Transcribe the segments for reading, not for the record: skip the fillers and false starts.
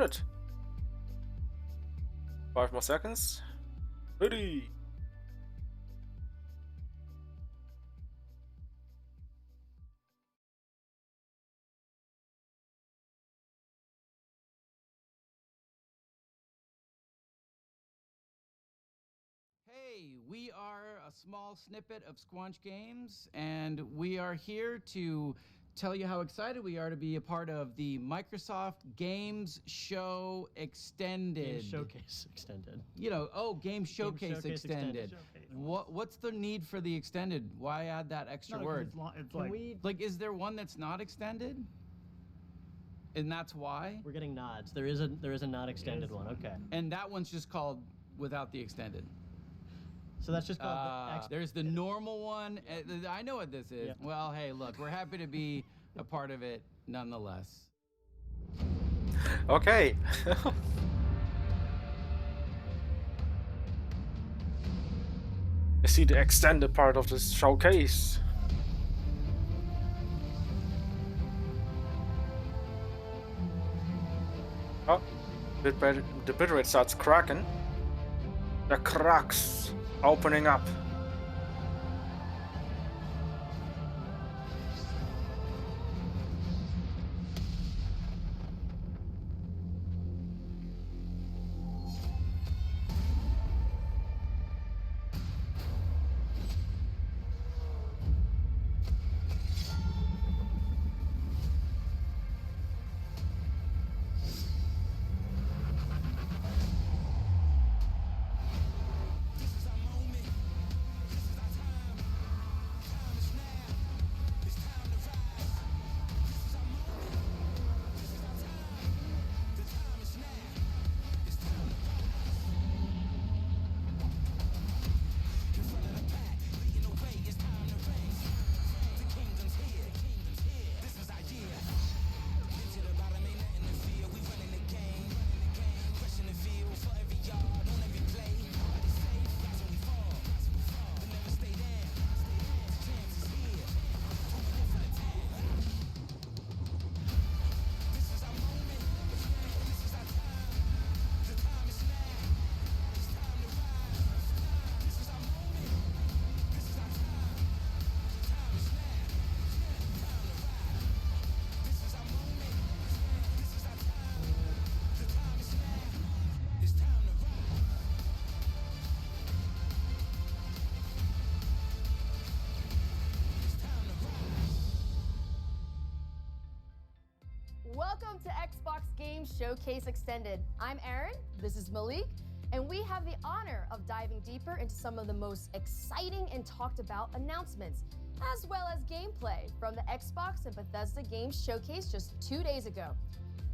Good. 5 more seconds. Ready. Hey, we are a small snippet of Squanch Games, and we are here to tell you how excited we are to be a part of the Microsoft Games Show Extended. Game Showcase Extended. You know, Game Showcase, Showcase Extended. What's the need for the extended? Why add that extra word? It's like Is there one that's not extended? And that's why? we're getting nods. There is a not extended one. Okay. And that one's just called without the extended. So that's just called There's the normal one. I know what this is. Yeah. Well, hey, look, we're happy to be a part of it nonetheless. Okay. You see the extended part of this showcase. Oh, the bitrate starts cracking. The cracks opening up. Welcome to Xbox Games Showcase Extended. I'm Erin, this is Malik, and we have the honor of diving deeper into some of the most exciting and talked about announcements, as well as gameplay from the Xbox and Bethesda Games Showcase just 2 days ago.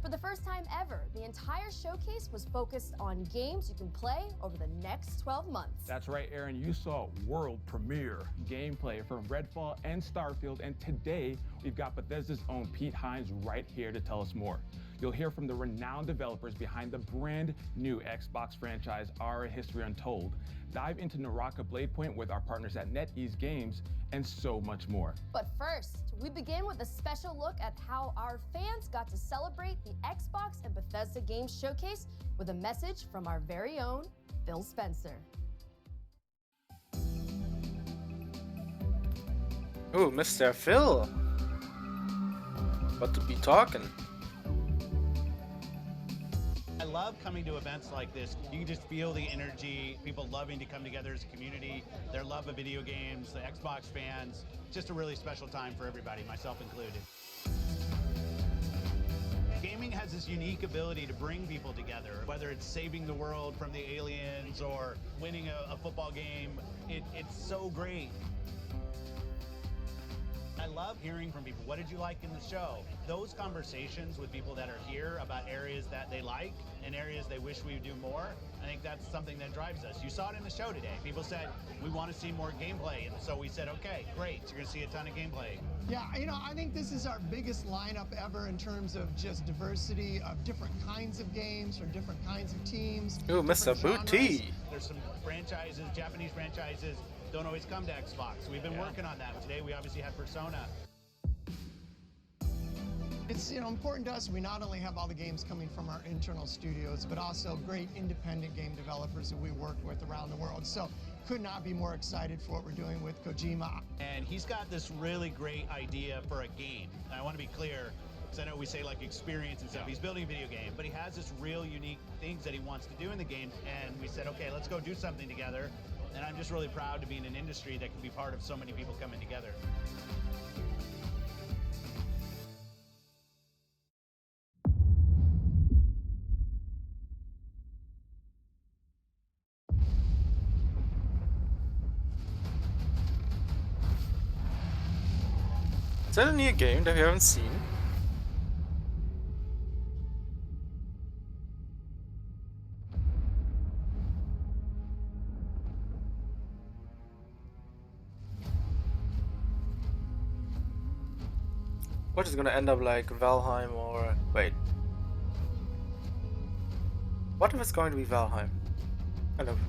For the first time ever, the entire showcase was focused on games you can play over the next 12 months. That's right, Aaron. You saw world premiere gameplay from Redfall and Starfield, and today we've got Bethesda's own Pete Hines right here to tell us more. You'll hear from the renowned developers behind the brand new Xbox franchise, Our History Untold, dive into Naraka Bladepoint with our partners at NetEase Games, and so much more. But first, we begin with a special look at how our fans got to celebrate the Xbox and Bethesda Games Showcase with a message from our very own Phil Spencer. Ooh, Mr. Phil. About to be talking. I love coming to events like this. You can just feel the energy, people loving to come together as a community, their love of video games, the Xbox fans. Just a really special time for everybody, myself included. Gaming has this unique ability to bring people together, whether it's saving the world from the aliens or winning a football game. It's so great. I love hearing from people. What did you like in the show? Those conversations with people that are here about areas that they like and areas they wish we would do more, I think that's something that drives us. You saw it in the show today. People said, we want to see more gameplay. And so we said, okay, great. So you're going to see a ton of gameplay. Yeah, I think this is our biggest lineup ever in terms of just diversity of different kinds of games from different kinds of teams. Ooh, Mr. Booty. There's some franchises, Japanese franchises, don't always come to Xbox. We've been working on that. Today we obviously had Persona. It's important to us. We not only have all the games coming from our internal studios, but also great independent game developers that we work with around the world. So could not be more excited for what we're doing with Kojima. And he's got this really great idea for a game. And I want to be clear, because I know we say like experience and stuff. He's building a video game, but he has this real unique things that he wants to do in the game. And we said, okay, let's go do something together. And I'm just really proud to be in an industry that can be part of so many people coming together. Is that a new game that we haven't seen? What is gonna end up like Valheim or wait? What if it's going to be Valheim? I don't know.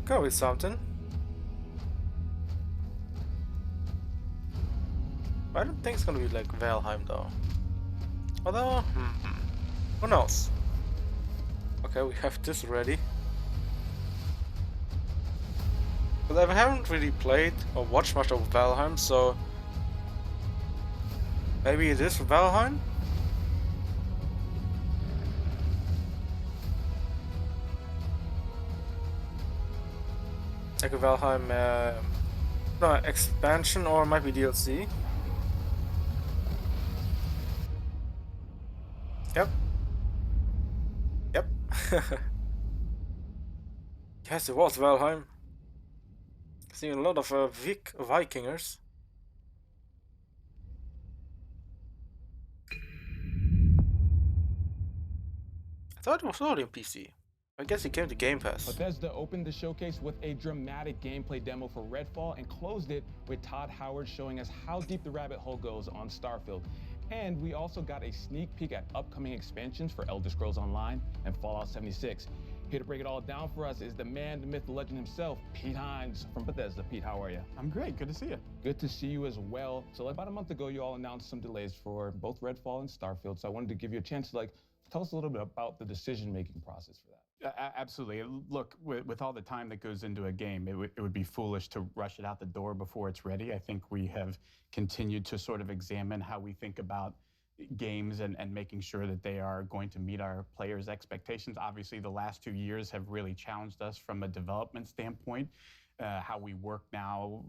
Gotta be something. I don't think it's gonna be like Valheim though. Although, who knows? Okay, we have this ready. But I haven't really played or watched much of Valheim, so maybe it is Valheim? Like a Valheim no, expansion, or it might be DLC. Yep. Yep. Yes, it was Valheim. Seeing a lot of Vikingers. I thought it was already on PC. I guess it came to Game Pass. Bethesda opened the showcase with a dramatic gameplay demo for Redfall and closed it with Todd Howard showing us how deep the rabbit hole goes on Starfield. And we also got a sneak peek at upcoming expansions for Elder Scrolls Online and Fallout 76. Here to break it all down for us is the man, the myth, the legend himself, Pete Hines from Bethesda. Pete, how are you? I'm great. Good to see you. Good to see you as well. So about a month ago, you all announced some delays for both Redfall and Starfield. So I wanted to give you a chance to tell us a little bit about the decision-making process for that. Absolutely. Look, with all the time that goes into a game, it would be foolish to rush it out the door before it's ready. I think we have continued to sort of examine how we think about games and making sure that they are going to meet our players' expectations. Obviously, the last 2 years have really challenged us from a development standpoint. How we work now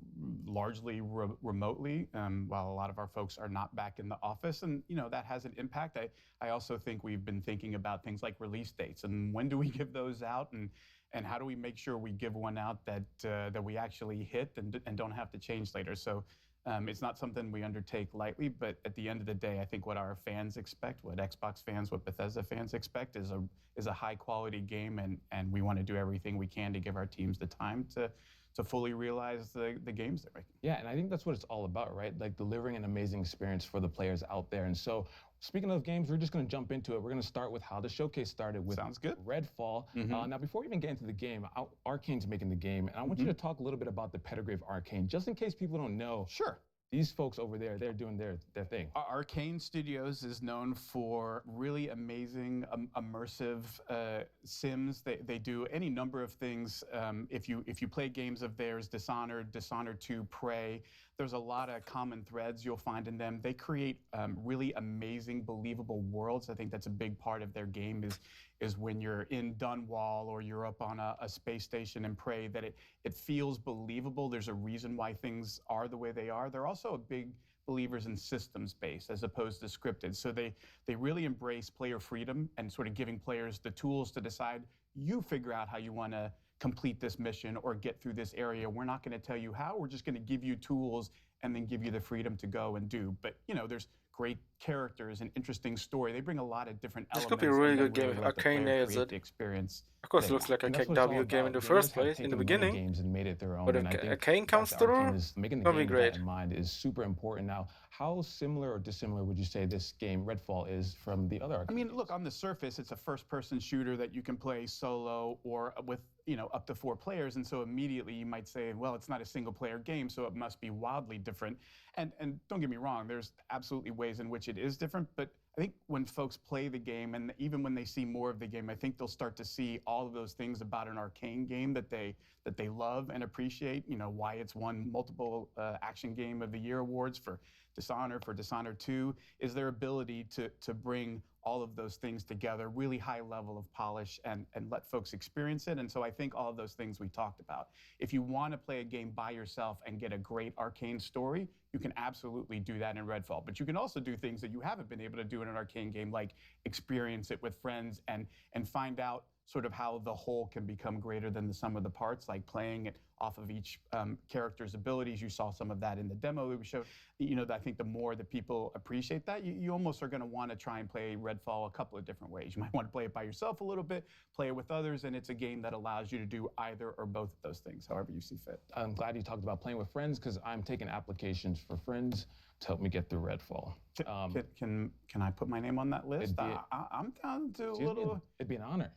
largely remotely, while a lot of our folks are not back in the office. And, that has an impact. I also think we've been thinking about things like release dates and when do we give those out, and how do we make sure we give one out that we actually hit and don't have to change later. So it's not something we undertake lightly, but at the end of the day, I think what our fans expect, what Xbox fans, what Bethesda fans expect is a high quality game, and we want to do everything we can to give our teams the time to fully realize the games they're making. Yeah, and I think that's what it's all about, right? Like delivering an amazing experience for the players out there. And so, speaking of games, we're just going to jump into it. We're going to start with how the showcase started with Sounds good. Redfall. Now, before we even get into the game, Arcane's making the game, and I want you to talk a little bit about the pedigree of Arcane, just in case people don't know. Sure. These folks over there, they're doing their thing. Arcane Studios is known for really amazing, immersive sims. They do any number of things. If you play games of theirs, Dishonored 2, Prey, there's a lot of common threads you'll find in them. They create really amazing, believable worlds. I think that's a big part of their game is when you're in Dunwall or you're up on a space station in Prey, that it feels believable. There's a reason why things are the way they are. They're also a big believers in systems-based as opposed to scripted. So they really embrace player freedom and sort of giving players the tools to decide, you figure out how you want to complete this mission or get through this area. We're not going to tell you how. We're just going to give you tools and then give you the freedom to go and do. But, there's great characters and interesting story. They bring a lot of different This elements. could be a really good really game. let the Arcane player is create it. the experience. Of course, it they looks like a And that's what it's all KW game in about. the first Gamers have place, in the taken one of beginning. games and made it their own. But and I if think Arcane comes that's Arcane through, is making the that'll be game with that great. in mind is super important. Now, how similar or dissimilar would you say this game, Redfall, is from the other Arcane? I mean, look, on the surface, it's a first-person shooter that you can play solo or with, up to 4 players. And so immediately you might say, well, it's not a single-player game, so it must be wildly different. And don't get me wrong, there's absolutely ways in which it is different, but I think when folks play the game, and even when they see more of the game, I think they'll start to see all of those things about an arcane game that they love and appreciate. You know, why it's won multiple Action Game of the Year awards for Dishonored 2, is their ability to bring all of those things together, really high level of polish, and let folks experience it. And so I think all of those things we talked about. If you want to play a game by yourself and get a great arcane story, you can absolutely do that in Redfall. But you can also do things that you haven't been able to do in an arcane game, like experience it with friends and find out sort of how the whole can become greater than the sum of the parts, like playing it off of each character's abilities. You saw some of that in the demo that we showed. You know, I think the more that people appreciate that, you almost are going to want to try and play Redfall a couple of different ways. You might want to play it by yourself a little bit, play it with others, and it's a game that allows you to do either or both of those things, however you see fit. I'm glad you talked about playing with friends, because I'm taking applications for friends to help me get through Redfall. Can I put my name on that list? I'm down to a little. It'd be an honor.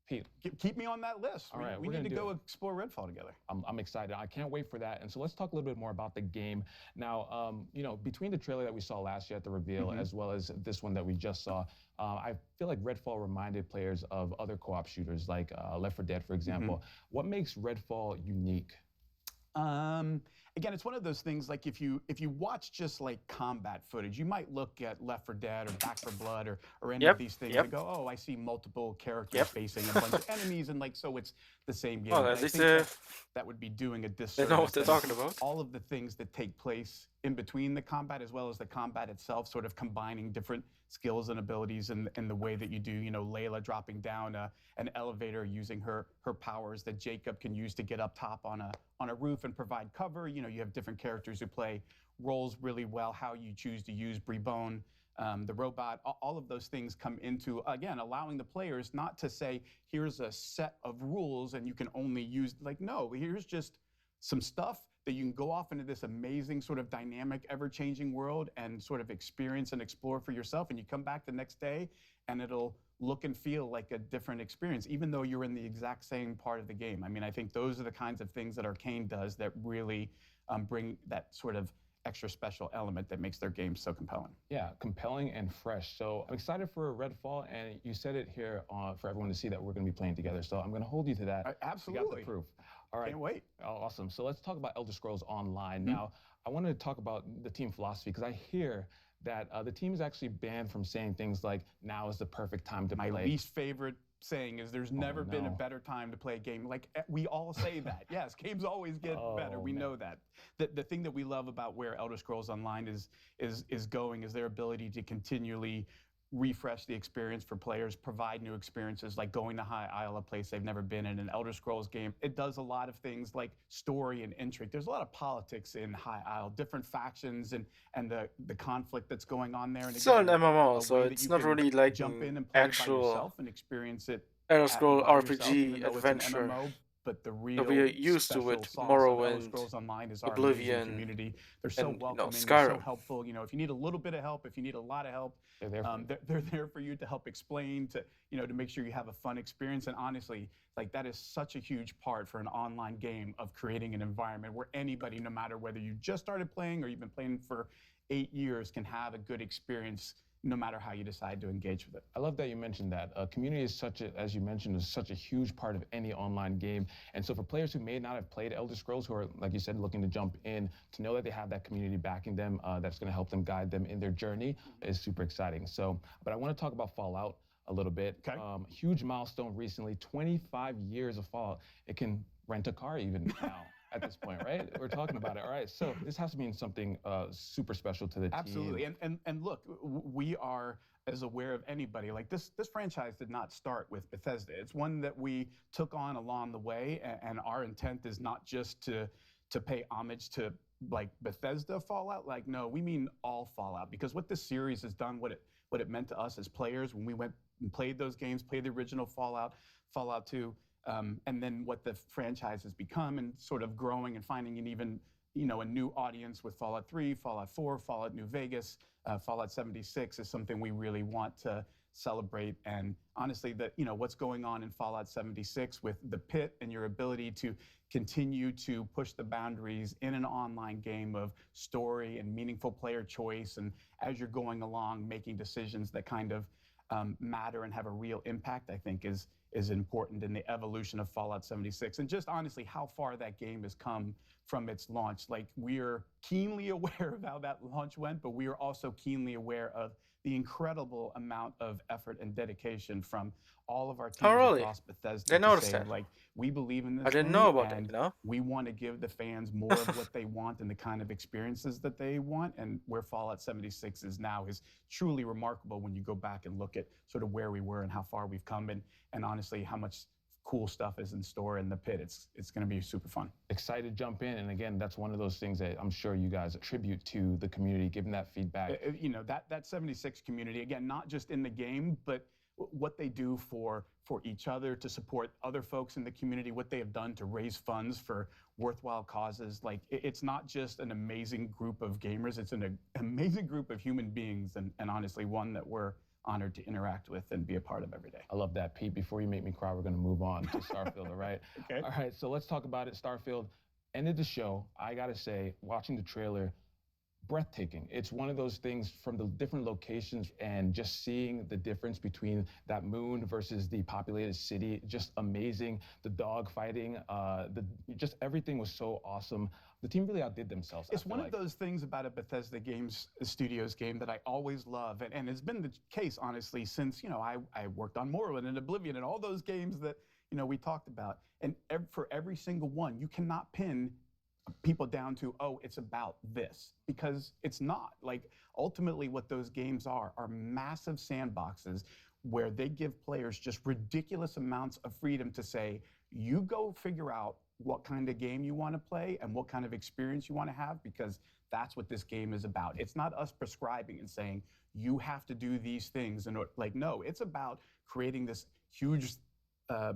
Pete, keep me on that list. All right, we need to go explore Redfall together. I'm excited. I can't wait for that. And so let's talk a little bit more about the game. Now, you know, between the trailer that we saw last year at the reveal, as well as this one that we just saw, I feel like Redfall reminded players of other co-op shooters like Left 4 Dead, for example. What makes Redfall unique? Again, it's one of those things, like if you watch just like combat footage, you might look at Left 4 Dead or Back 4 Blood or any of these things and go, oh, I see multiple characters facing a bunch of enemies, and like, so it's the same game. Oh, at least that would be doing a disservice. They know what they're talking about. All of the things that take place in between the combat, as well as the combat itself, sort of combining different skills and abilities in the way that you do. You know, Layla dropping down an elevator using her powers that Jacob can use to get up top on a roof and provide cover. You know, you have different characters who play roles really well. How you choose to use Brebone, the robot, all of those things come into, again, allowing the players not to say, here's a set of rules and you can only use, like, no, here's just some stuff that you can go off into this amazing sort of dynamic, ever-changing world and sort of experience and explore for yourself. And you come back the next day and it'll look and feel like a different experience, even though you're in the exact same part of the game. I mean, I think those are the kinds of things that Arcane does that really bring that sort of extra special element that makes their game so compelling. Yeah, compelling and fresh. So I'm excited for Redfall, and you said it here for everyone to see that we're going to be playing together. So I'm going to hold you to that. Absolutely. You got the proof. All right. Can't wait. Oh, awesome. So let's talk about Elder Scrolls Online. Now, I want to talk about the team philosophy, because I hear that the team is actually banned from saying things like, now is the perfect time to play. My least favorite saying is there's never been a better time to play a game. Like, we all say that. Yes, games always get better. We know that. The thing that we love about where Elder Scrolls Online is going is their ability to continually refresh the experience for players, provide new experiences, like going to High Isle, a place they've never been in an Elder Scrolls game. It does a lot of things like story and intrigue. There's a lot of politics in High Isle, different factions and the conflict that's going on there. And it's not an MMO, so it's not really like jump in and play actual by yourself and experience it. Elder Scrolls RPG RPG adventure. But the real we are used to it, Morrowind, Scrolls Online is our Oblivion, community. They're so and, welcoming, Skyrim. they're so helpful. You know, if you need a little bit of help, if you need a lot of help, they're there for you to help explain, to make sure you have a fun experience. And honestly, like, that is such a huge part for an online game of creating an environment where anybody, no matter whether you just started playing or you've been playing for 8 years, can have a good experience, no matter how you decide to engage with it. I love that you mentioned that. Community is as you mentioned, is such a huge part of any online game. And so for players who may not have played Elder Scrolls, who are, like you said, looking to jump in, to know that they have that community backing them, that's going to help them, guide them in their journey, is super exciting. So, but I want to talk about Fallout a little bit. Okay. Huge milestone recently, 25 years of Fallout. It can rent a car even now. At this point, right? We're talking about it. All right, so this has to mean something super special to the team. Absolutely, and look, we are as aware of anybody. Like, this franchise did not start with Bethesda. It's one that we took on along the way, and our intent is not just to pay homage to, like, Bethesda Fallout. Like, no, we mean all Fallout, because what this series has done, what it meant to us as players when we went and played those games, played the original Fallout 2. And then what the franchise has become, and sort of growing and finding an even, a new audience with Fallout 3, Fallout 4, Fallout New Vegas, Fallout 76 is something we really want to celebrate. And honestly, what's going on in Fallout 76 with the pit and your ability to continue to push the boundaries in an online game of story and meaningful player choice, and as you're going along, making decisions that kind of matter and have a real impact, I think is important in the evolution of Fallout 76. And just honestly, how far that game has come from its launch. Like, we're keenly aware of how that launch went, but we are also keenly aware of the incredible amount of effort and dedication from all of our teams Oh, really? across Bethesda They to noticed say, that. like, we believe in this I didn't thing, know about that, and you know? we want to give the fans more of what they want and the kind of experiences that they want. And where Fallout 76 is now is truly remarkable when you go back and look at sort of where we were and how far we've come, and honestly, how much cool stuff is in store in the pit. It's going to be super fun. Excited to jump in, and again, that's one of those things that I'm sure you guys attribute to the community, giving that feedback. That 76 community, again, not just in the game, but what they do for each other, to support other folks in the community, what they have done to raise funds for worthwhile causes. Like, it's not just an amazing group of gamers, it's an amazing group of human beings, and honestly, one that we're honored to interact with and be a part of every day. I love that, Pete. Before you make me cry, we're going to move on to Starfield, all right? Okay. All right, so let's talk about it. Starfield ended the show. I got to say, watching the trailer, breathtaking. It's one of those things from the different locations and just seeing the difference between that moon versus the populated city, just amazing. The dog fighting, just everything was so awesome. The team really outdid themselves. It's one of those things about a Bethesda Games Studios game that I always love, and it's been the case, honestly, since, I worked on Morrowind and Oblivion and all those games that, we talked about. And for every single one, you cannot pin people down to, oh, it's about this, because it's not. Like, ultimately what those games are massive sandboxes where they give players just ridiculous amounts of freedom to say, you go figure out what kind of game you want to play and what kind of experience you want to have, because that's what this game is about. It's not us prescribing and saying, you have to do these things. And no, it's about creating this huge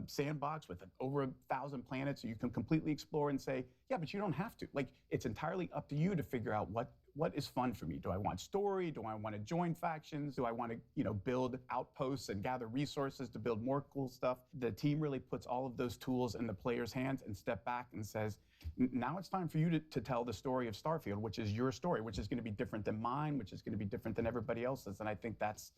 sandbox with over 1,000 planets so you can completely explore and say, yeah, but you don't have to. Like, it's entirely up to you to figure out what is fun for me. Do I want story? Do I want to join factions? Do I want to, build outposts and gather resources to build more cool stuff? The team really puts all of those tools in the player's hands and step back and says, now it's time for you to tell the story of Starfield, which is your story, which is going to be different than mine, which is going to be different than everybody else's. And I think that's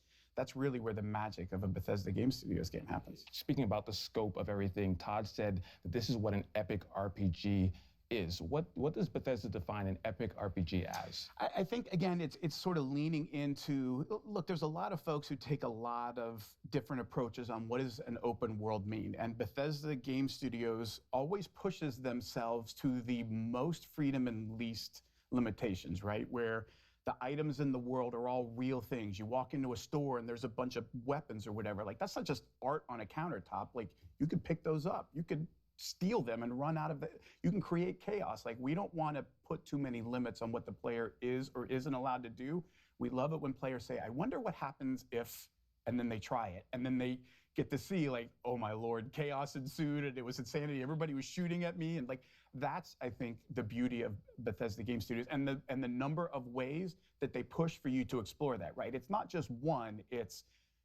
really where the magic of a Bethesda Game Studios game happens. Speaking about the scope of everything, Todd said that this is what an epic RPG is. What does Bethesda define an epic RPG as? I think, again, it's sort of leaning into, look, there's a lot of folks who take a lot of different approaches on what does an open world mean. And Bethesda Game Studios always pushes themselves to the most freedom and least limitations, right? Where the items in the world are all real things. You walk into a store and there's a bunch of weapons or whatever. Like, that's not just art on a countertop. Like, you could pick those up. You could steal them and run out of it. You can create chaos. Like, we don't want to put too many limits on what the player is or isn't allowed to do. We love it when players say, I wonder what happens if, and then they try it. And then they get to see, like, oh my Lord, chaos ensued and it was insanity. Everybody was shooting at me. And like, that's, I think, the beauty of Bethesda Game Studios and the number of ways that they push for you to explore that, right? It's not just one, it's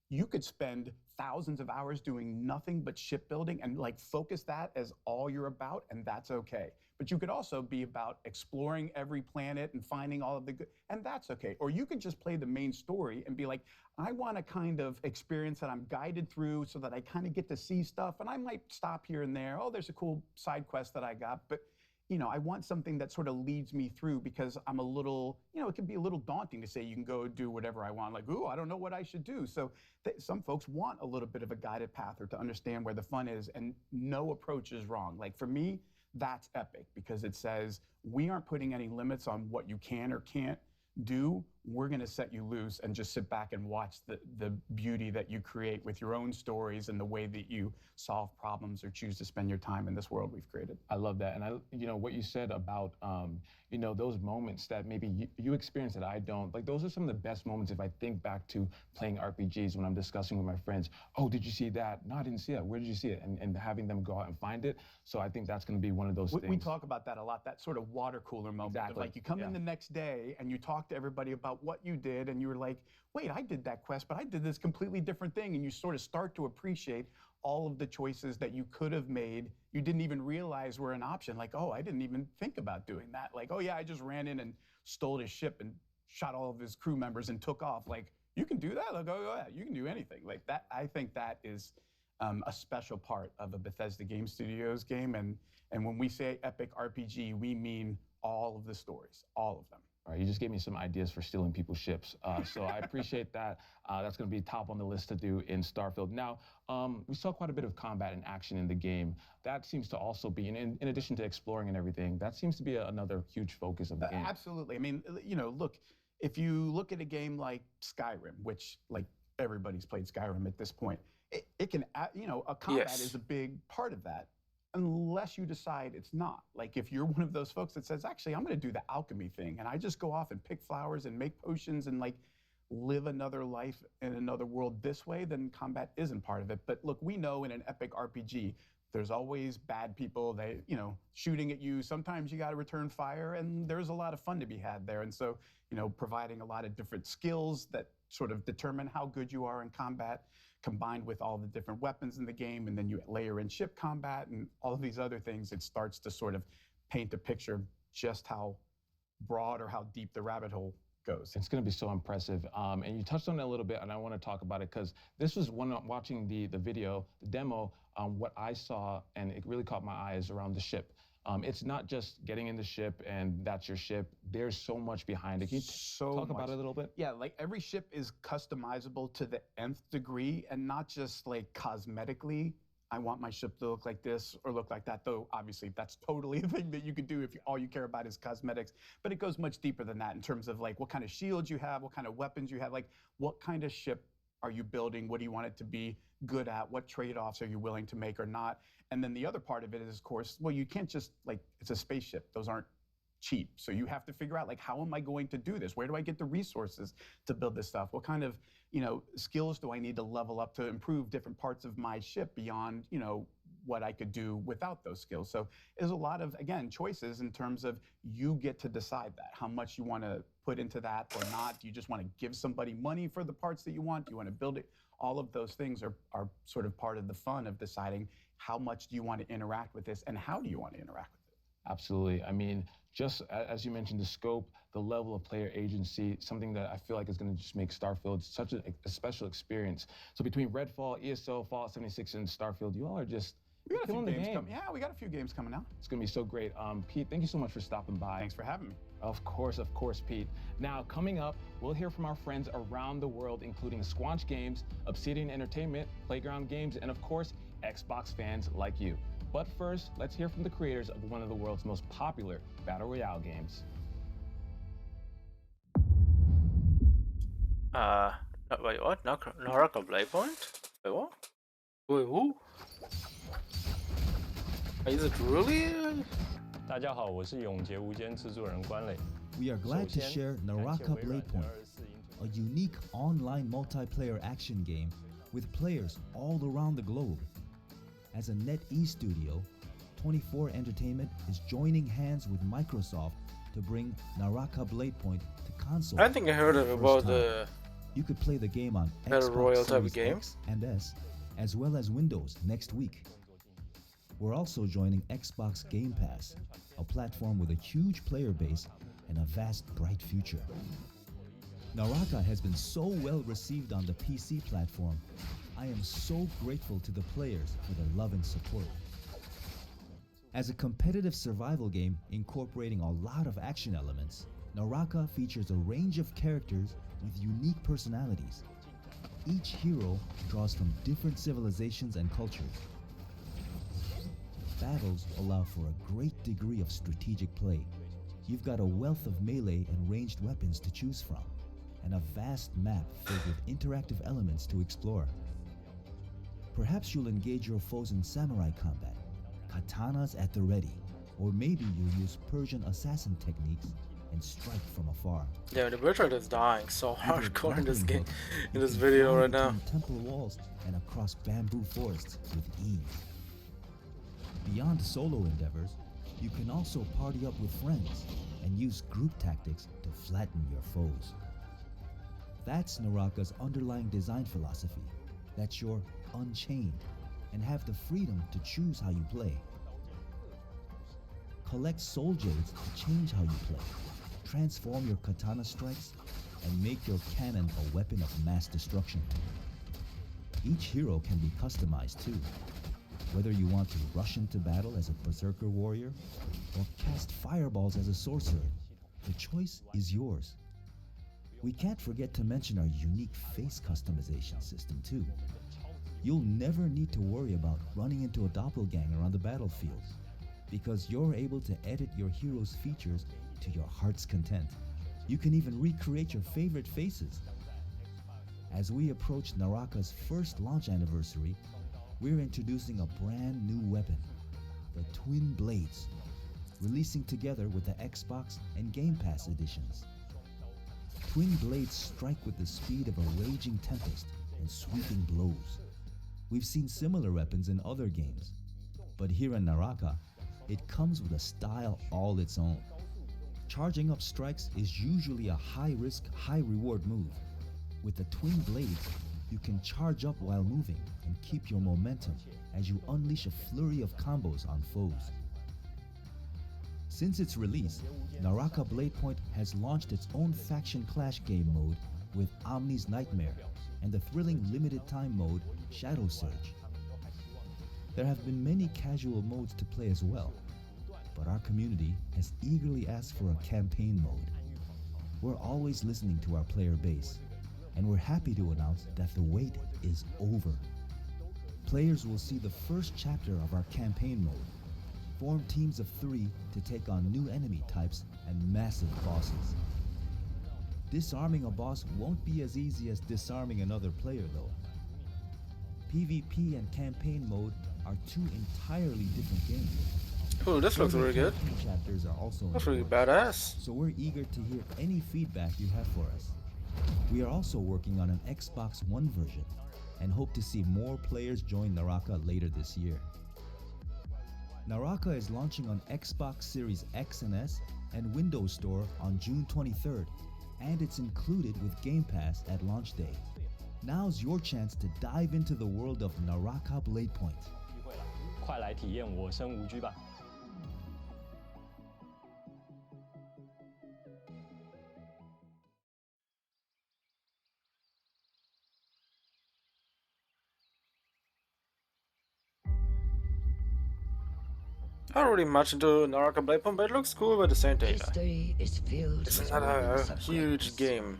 you could spend thousands of hours doing nothing but shipbuilding and like focus that as all you're about, and that's okay. But you could also be about exploring every planet and finding all of the good, and that's okay. Or you could just play the main story and be like, I want a kind of experience that I'm guided through so that I kind of get to see stuff, and I might stop here and there. Oh, there's a cool side quest that I got, but I want something that sort of leads me through, because I'm a little, it can be a little daunting to say you can go do whatever I want. Like, ooh, I don't know what I should do. So some folks want a little bit of a guided path or to understand where the fun is, and no approach is wrong. Like, for me, that's epic, because it says we aren't putting any limits on what you can or can't do. We're going to set you loose and just sit back and watch the beauty that you create with your own stories and the way that you solve problems or choose to spend your time in this world we've created. I love that. And what you said about, those moments that maybe you experience that I don't, like, those are some of the best moments if I think back to playing RPGs when I'm discussing with my friends, oh, did you see that? No, I didn't see that. Where did you see it? And having them go out and find it. So I think that's going to be one of those things. We talk about that a lot, that sort of water cooler moment. Exactly. Like, you come in the next day and you talk to everybody about about what you did, and you were like, wait, I did that quest, but I did this completely different thing. And you sort of start to appreciate all of the choices that you could have made, you didn't even realize were an option. Like, oh, I didn't even think about doing that. Like, oh yeah, I just ran in and stole his ship and shot all of his crew members and took off. Like, you can do that? Like, oh yeah, you can do anything. Like that, I think that is a special part of a Bethesda Game Studios game. And when we say epic RPG, we mean all of the stories, all of them. All right, you just gave me some ideas for stealing people's ships. So I appreciate that. That's going to be top on the list to do in Starfield. Now, we saw quite a bit of combat and action in the game. That seems to also be, in addition to exploring and everything, that seems to be another huge focus of the game. Absolutely. I mean, you know, look, if you look at a game like Skyrim, which like everybody's played Skyrim at this point, it can, you know, a combat is a big part of that. Unless you decide it's not. Like if you're one of those folks that says, actually, I'm going to do the alchemy thing, and I just go off and pick flowers and make potions and like live another life in another world this way, then combat isn't part of it. But look, we know in an epic RPG, there's always bad people, they, you know, shooting at you. Sometimes you got to return fire, and there's a lot of fun to be had there. And so, you know, providing a lot of different skills that sort of determine how good you are in combat, combined with all the different weapons in the game, and then you layer in ship combat and all of these other things, it starts to sort of paint a picture just how broad or how deep the rabbit hole goes. It's going to be so impressive. And you touched on it a little bit, and I want to talk about it because this was when I'm watching the video, the demo, what I saw, and it really caught my eye is around the ship. It's not just getting in the ship and that's your ship. There's so much behind it. Can you talk about it a little bit? Yeah, like every ship is customizable to the nth degree, and not just like cosmetically. I want my ship to look like this or look like that, though obviously that's totally a thing that you could do if all you care about is cosmetics. But it goes much deeper than that in terms of like what kind of shields you have, what kind of weapons you have, like what kind of ship are you building? What do you want it to be good at? What trade-offs are you willing to make or not? And then the other part of it is, of course, well, you can't just, like, it's a spaceship. Those aren't cheap. So you have to figure out, like, how am I going to do this? Where do I get the resources to build this stuff? What kind of, you know, skills do I need to level up to improve different parts of my ship beyond, you know, what I could do without those skills? So there's a lot of, again, choices in terms of you get to decide that, how much you want to put into that or not. Do you just want to give somebody money for the parts that you want? Do you want to build it? All of those things are sort of part of the fun of deciding how much do you want to interact with this and how do you want to interact with it? Absolutely. I mean, just as you mentioned, the scope, the level of player agency, something that I feel like is going to just make Starfield such a special experience. So between Redfall, ESO, Fallout 76, and Starfield, you all are just we got a few games coming. Yeah, we got a few games coming out. It's going to be so great. Pete, thank you so much for stopping by. Thanks for having me. Of course, Pete. Now, coming up, we'll hear from our friends around the world, including Squanch Games, Obsidian Entertainment, Playground Games, and of course, Xbox fans like you. But first, let's hear from the creators of one of the world's most popular Battle Royale games. Wait, what? Naraka Blaypoint? Wait, what? Wait, who? Is it really? 大家好，我是永劫无间制作人关磊。 We are glad to share Naraka Blaypoint, a unique online multiplayer action game with players all around the globe. As a NetEase studio, 24 Entertainment is joining hands with Microsoft to bring Naraka Blaypoint to console. I think I heard about the You could play the game on Battle Royale Xbox type of Series game. X and S, as well as Windows next week. We're also joining Xbox Game Pass, a platform with a huge player base and a vast, bright future. Naraka has been so well received on the PC platform. I am so grateful to the players for their love and support. As a competitive survival game incorporating a lot of action elements, Naraka features a range of characters with unique personalities. Each hero draws from different civilizations and cultures. Battles allow for a great degree of strategic play. You've got a wealth of melee and ranged weapons to choose from, and a vast map filled with interactive elements to explore. Perhaps you'll engage your foes in samurai combat, katanas at the ready, or maybe you'll use Persian assassin techniques and strike from afar. Yeah, the Bertrand is dying so With your hardcore in this grappling game, hook, in you this can video fly right now. between temple walls and across bamboo forests with ease. Beyond solo endeavors, you can also party up with friends and use group tactics to flatten your foes. That's Naraka's underlying design philosophy, that you're unchained and have the freedom to choose how you play. Collect soul jades to change how you play, transform your katana strikes, and make your cannon a weapon of mass destruction. Each hero can be customized too, whether you want to rush into battle as a berserker warrior or cast fireballs as a sorcerer. The choice is yours. We can't forget to mention our unique face customization system too. You'll never need to worry about running into a doppelganger on the battlefield, because you're able to edit your hero's features to your heart's content. You can even recreate your favorite faces. As we approach Naraka's first launch anniversary, we're introducing a brand new weapon, the Twin Blades, releasing together with the Xbox and Game Pass editions. Twin Blades strike with the speed of a raging tempest and sweeping blows. We've seen similar weapons in other games, but here in Naraka, it comes with a style all its own. Charging up strikes is usually a high-risk, high-reward move. With the Twin Blades, you can charge up while moving and keep your momentum as you unleash a flurry of combos on foes. Since its release, Naraka Bladepoint has launched its own faction clash game mode with Omni's Nightmare and the thrilling limited-time mode Shadow Surge. There have been many casual modes to play as well, but our community has eagerly asked for a campaign mode. We're always listening to our player base, and we're happy to announce that the wait is over. Players will see the first chapter of our campaign mode. Form teams of 3 to take on new enemy types and massive bosses. Disarming a boss won't be as easy as disarming another player though. PvP and campaign mode are two entirely different games. Oh, this looks really good. Chapters are also That's really important, badass. so we're eager to hear any feedback you have for us. We are also working on an Xbox One version and hope to see more players join Naraka later this year. Naraka is launching on Xbox Series X and S and Windows Store on June 23rd, and it's included with Game Pass at launch day. Now's your chance to dive into the world of Naraka Bladepoint. 快来体验我生无拘吧！ I don't really much into Naraka Bladepoint, but it looks cool at the same time. History is filled It's with not moments a of huge greatness. game.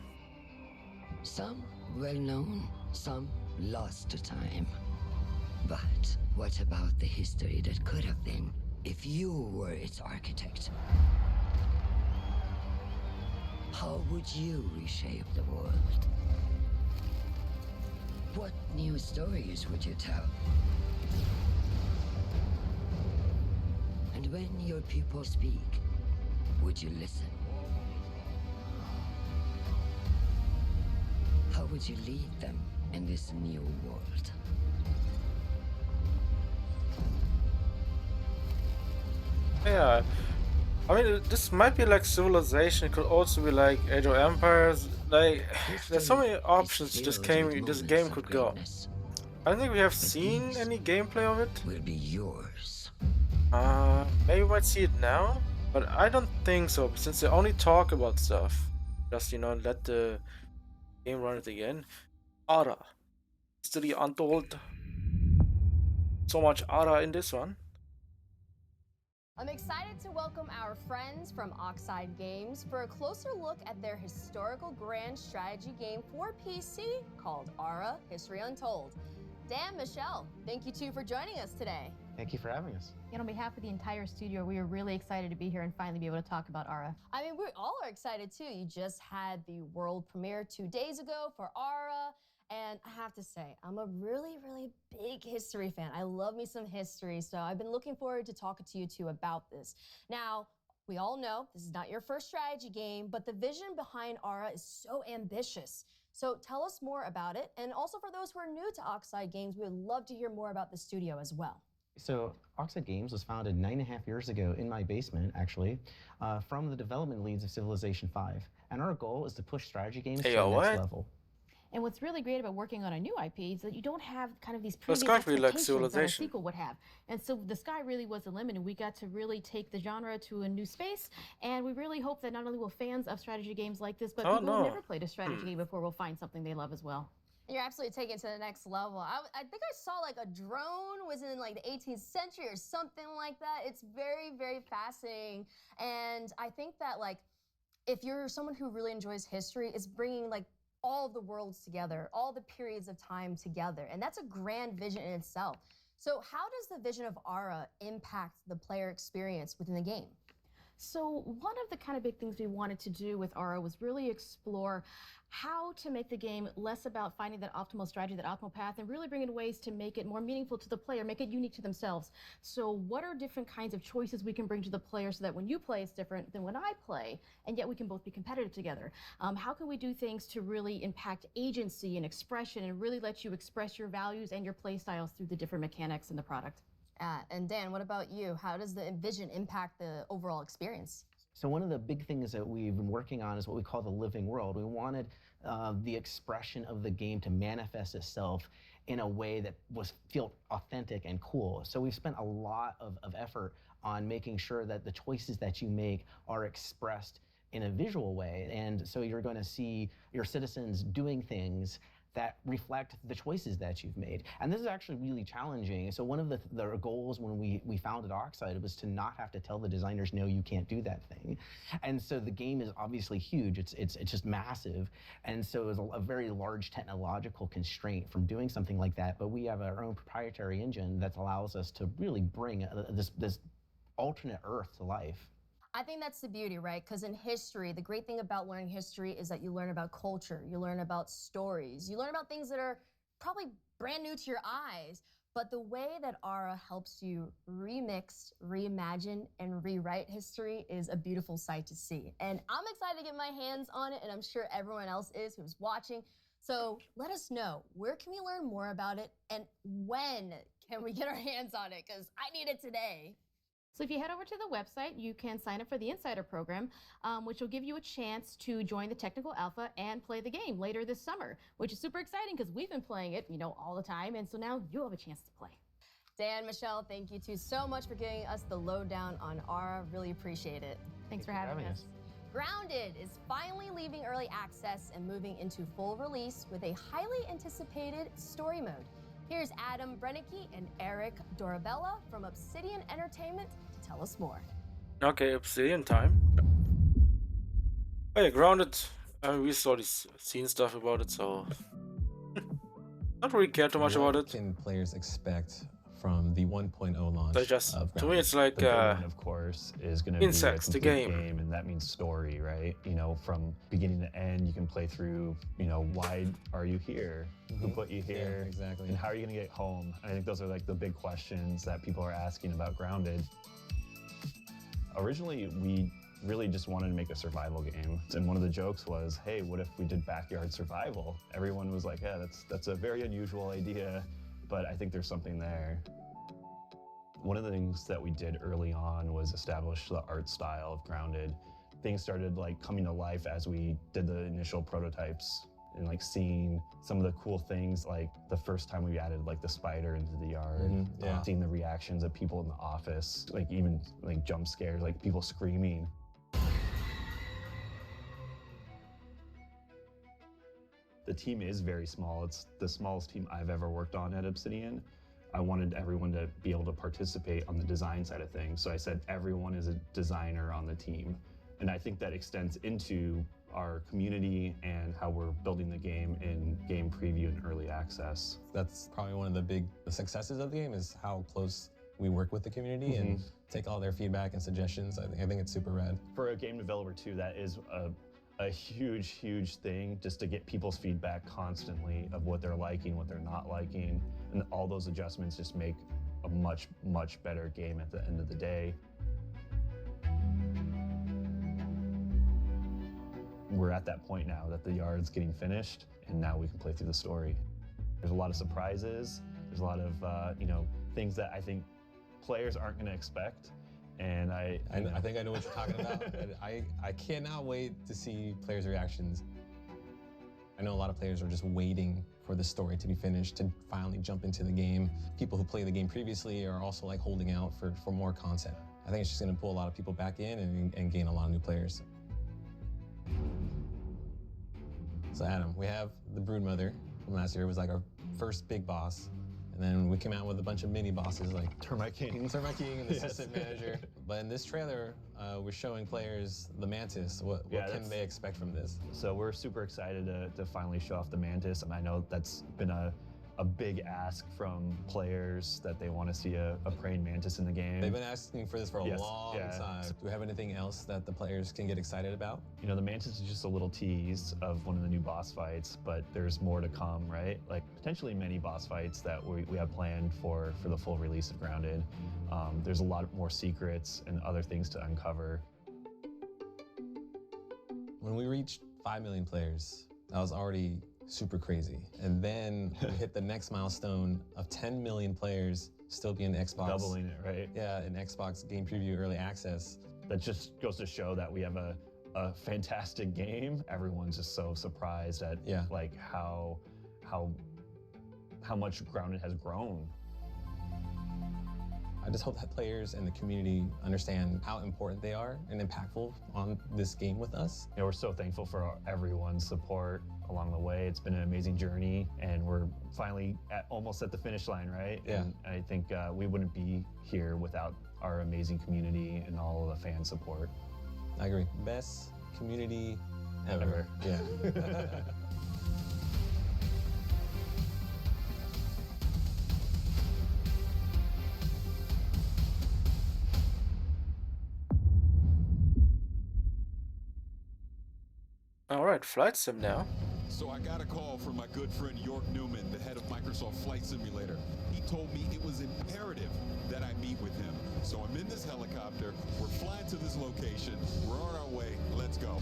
Some well known, some lost to time. But what about the history that could have been if you were its architect? How would you reshape the world? What new stories would you tell? And when your people speak, would you listen? How would you lead them in this new world? Yeah, I mean, this might be like Civilization. It could also be like Age of Empires. Like, there's so many options this game could go. I don't think we have seen any gameplay of it. Will be yours. Maybe we might see it now, but I don't think so, since they only talk about stuff. Just, you know, let the game run it again. Ara. History Untold. So much Ara in this one. I'm excited to welcome our friends from Oxide Games for a closer look at their historical grand strategy game for PC called Ara History Untold. Dan, Michelle, thank you two for joining us today. Thank you for having us. And on behalf of the entire studio, we are really excited to be here and finally be able to talk about Ara. I mean, we all are excited too. You just had the world premiere 2 days ago for Ara. And I have to say, I'm a really, really big history fan. I love me some history, so I've been looking forward to talking to you two about this. Now, we all know this is not your first strategy game, but the vision behind Ara is so ambitious. So tell us more about it. And also for those who are new to Oxide Games, we would love to hear more about the studio as well. So Oxide Games was founded 9.5 years ago in my basement, actually, from the development leads of Civilization 5. And our goal is to push strategy games to the next level. And what's really great about working on a new IP is that you don't have kind of these It's previous going to be like expectations that a Civilization. sequel would have. And so the sky really was the limit, and we got to really take the genre to a new space. And we really hope that not only will fans of strategy games like this, but people who've never played a strategy game before will find something they love as well. You're absolutely taking it to the next level. I think I saw like a drone was in like the 18th century or something like that. It's very, very fascinating. And I think that like, if you're someone who really enjoys history, it's bringing like all of the worlds together, all the periods of time together. And that's a grand vision in itself. So how does the vision of Ara impact the player experience within the game? So one of the kind of big things we wanted to do with Ara was really explore how to make the game less about finding that optimal strategy, that optimal path, and really bring in ways to make it more meaningful to the player, make it unique to themselves. So what are different kinds of choices we can bring to the player so that when you play, it's different than when I play, and yet we can both be competitive together? How can we do things to really impact agency and expression and really let you express your values and your play styles through the different mechanics in the product? And Dan, what about you? How does the vision impact the overall experience? So one of the big things that we've been working on is what we call the living world. We wanted the expression of the game to manifest itself in a way that felt authentic and cool. So we've spent a lot of effort on making sure that the choices that you make are expressed in a visual way. And so you're going to see your citizens doing things that reflect the choices that you've made. And this is actually really challenging. So one of the goals when we founded Oxide was to not have to tell the designers, no, you can't do that thing. And so the game is obviously huge. It's just massive. And so it was a very large technological constraint from doing something like that. But we have our own proprietary engine that allows us to really bring this alternate Earth to life. I think that's the beauty, right? Because in history, the great thing about learning history is that you learn about culture, you learn about stories, you learn about things that are probably brand new to your eyes. But the way that Ara helps you remix, reimagine, and rewrite history is a beautiful sight to see. And I'm excited to get my hands on it, and I'm sure everyone else is who's watching. So let us know, where can we learn more about it, and when can we get our hands on it? Because I need it today. So if you head over to the website, you can sign up for the Insider program, which will give you a chance to join the technical alpha and play the game later this summer, which is super exciting because we've been playing it, all the time, and so now you have a chance to play. Dan, Michelle, thank you two so much for giving us the lowdown on Ara. Really appreciate it. Thanks for having us. Grounded is finally leaving early access and moving into full release with a highly anticipated story mode. Here's Adam Brennicke and Eric Dorabella from Obsidian Entertainment to tell us more. Okay, Obsidian time. Oh yeah, Grounded. We saw this scene stuff about it, so not really care too much about it. What can players expect from the 1.0 launch? So just of to me, it's like the big one, of course, is going to be a Insects, the complete game. and that means story, right? From beginning to end, you can play through. Why are you here? Who put you here? Yeah, exactly. And how are you going to get home? I think those are like the big questions that people are asking about Grounded. Originally, we really just wanted to make a survival game, and one of the jokes was, "Hey, what if we did backyard survival?" Everyone was like, "Yeah, that's a very unusual idea." But I think there's something there. One of the things that we did early on was establish the art style of Grounded. Things started coming to life as we did the initial prototypes and seeing some of the cool things, like the first time we added the spider into the yard, seeing the reactions of people in the office, even jump scares, people screaming. The team is very small. It's the smallest team I've ever worked on at Obsidian. I wanted everyone to be able to participate on the design side of things. So I said everyone is a designer on the team. And I think that extends into our community and how we're building the game in game preview and early access. That's probably one of the big successes of the game, is how close we work with the community and take all their feedback and suggestions. I think it's super rad. For a game developer too, that is a huge, huge thing, just to get people's feedback constantly of what they're liking, what they're not liking. And all those adjustments just make a much, much better game at the end of the day. We're at that point now that the yard's getting finished, and now we can play through the story. There's a lot of surprises. There's a lot of things that I think players aren't going to expect. And I think I know what you're talking about. And I cannot wait to see players' reactions. I know a lot of players are just waiting for the story to be finished to finally jump into the game. People who played the game previously are also like holding out for more content. I think it's just going to pull a lot of people back in and gain a lot of new players. So Adam, we have the Broodmother from last year. It was like our first big boss. And then we came out with a bunch of mini bosses like Termite King, and the assistant manager. But in this trailer, we're showing players the Mantis. What can they expect from this? So we're super excited to finally show off the Mantis, and I know that's been a big ask from players that they want to see a praying mantis in the game. They've been asking for this for a long time. Do we have anything else that the players can get excited about? You know, the mantis is just a little tease of one of the new boss fights, but there's more to come, right? Like potentially many boss fights that we have planned for the full release of Grounded. There's a lot more secrets and other things to uncover. When we reached 5 million players, that was already super crazy. And then we hit the next milestone of 10 million players still being Xbox. Doubling it, right? Yeah, in Xbox Game Preview Early Access. That just goes to show that we have a fantastic game. Everyone's just so surprised at like how much Grounded has grown. I just hope that players and the community understand how important they are and impactful on this game with us. Yeah, we're so thankful for everyone's support along the way. It's been an amazing journey, and we're finally almost at the finish line, right? Yeah. And I think we wouldn't be here without our amazing community and all of the fan support. I agree. Best community ever. Yeah. All right, flight sim now. So I got a call from my good friend York Newman, the head of Microsoft Flight Simulator. He told me it was imperative that I meet with him. So I'm in this helicopter, we're flying to this location, we're on our way, let's go.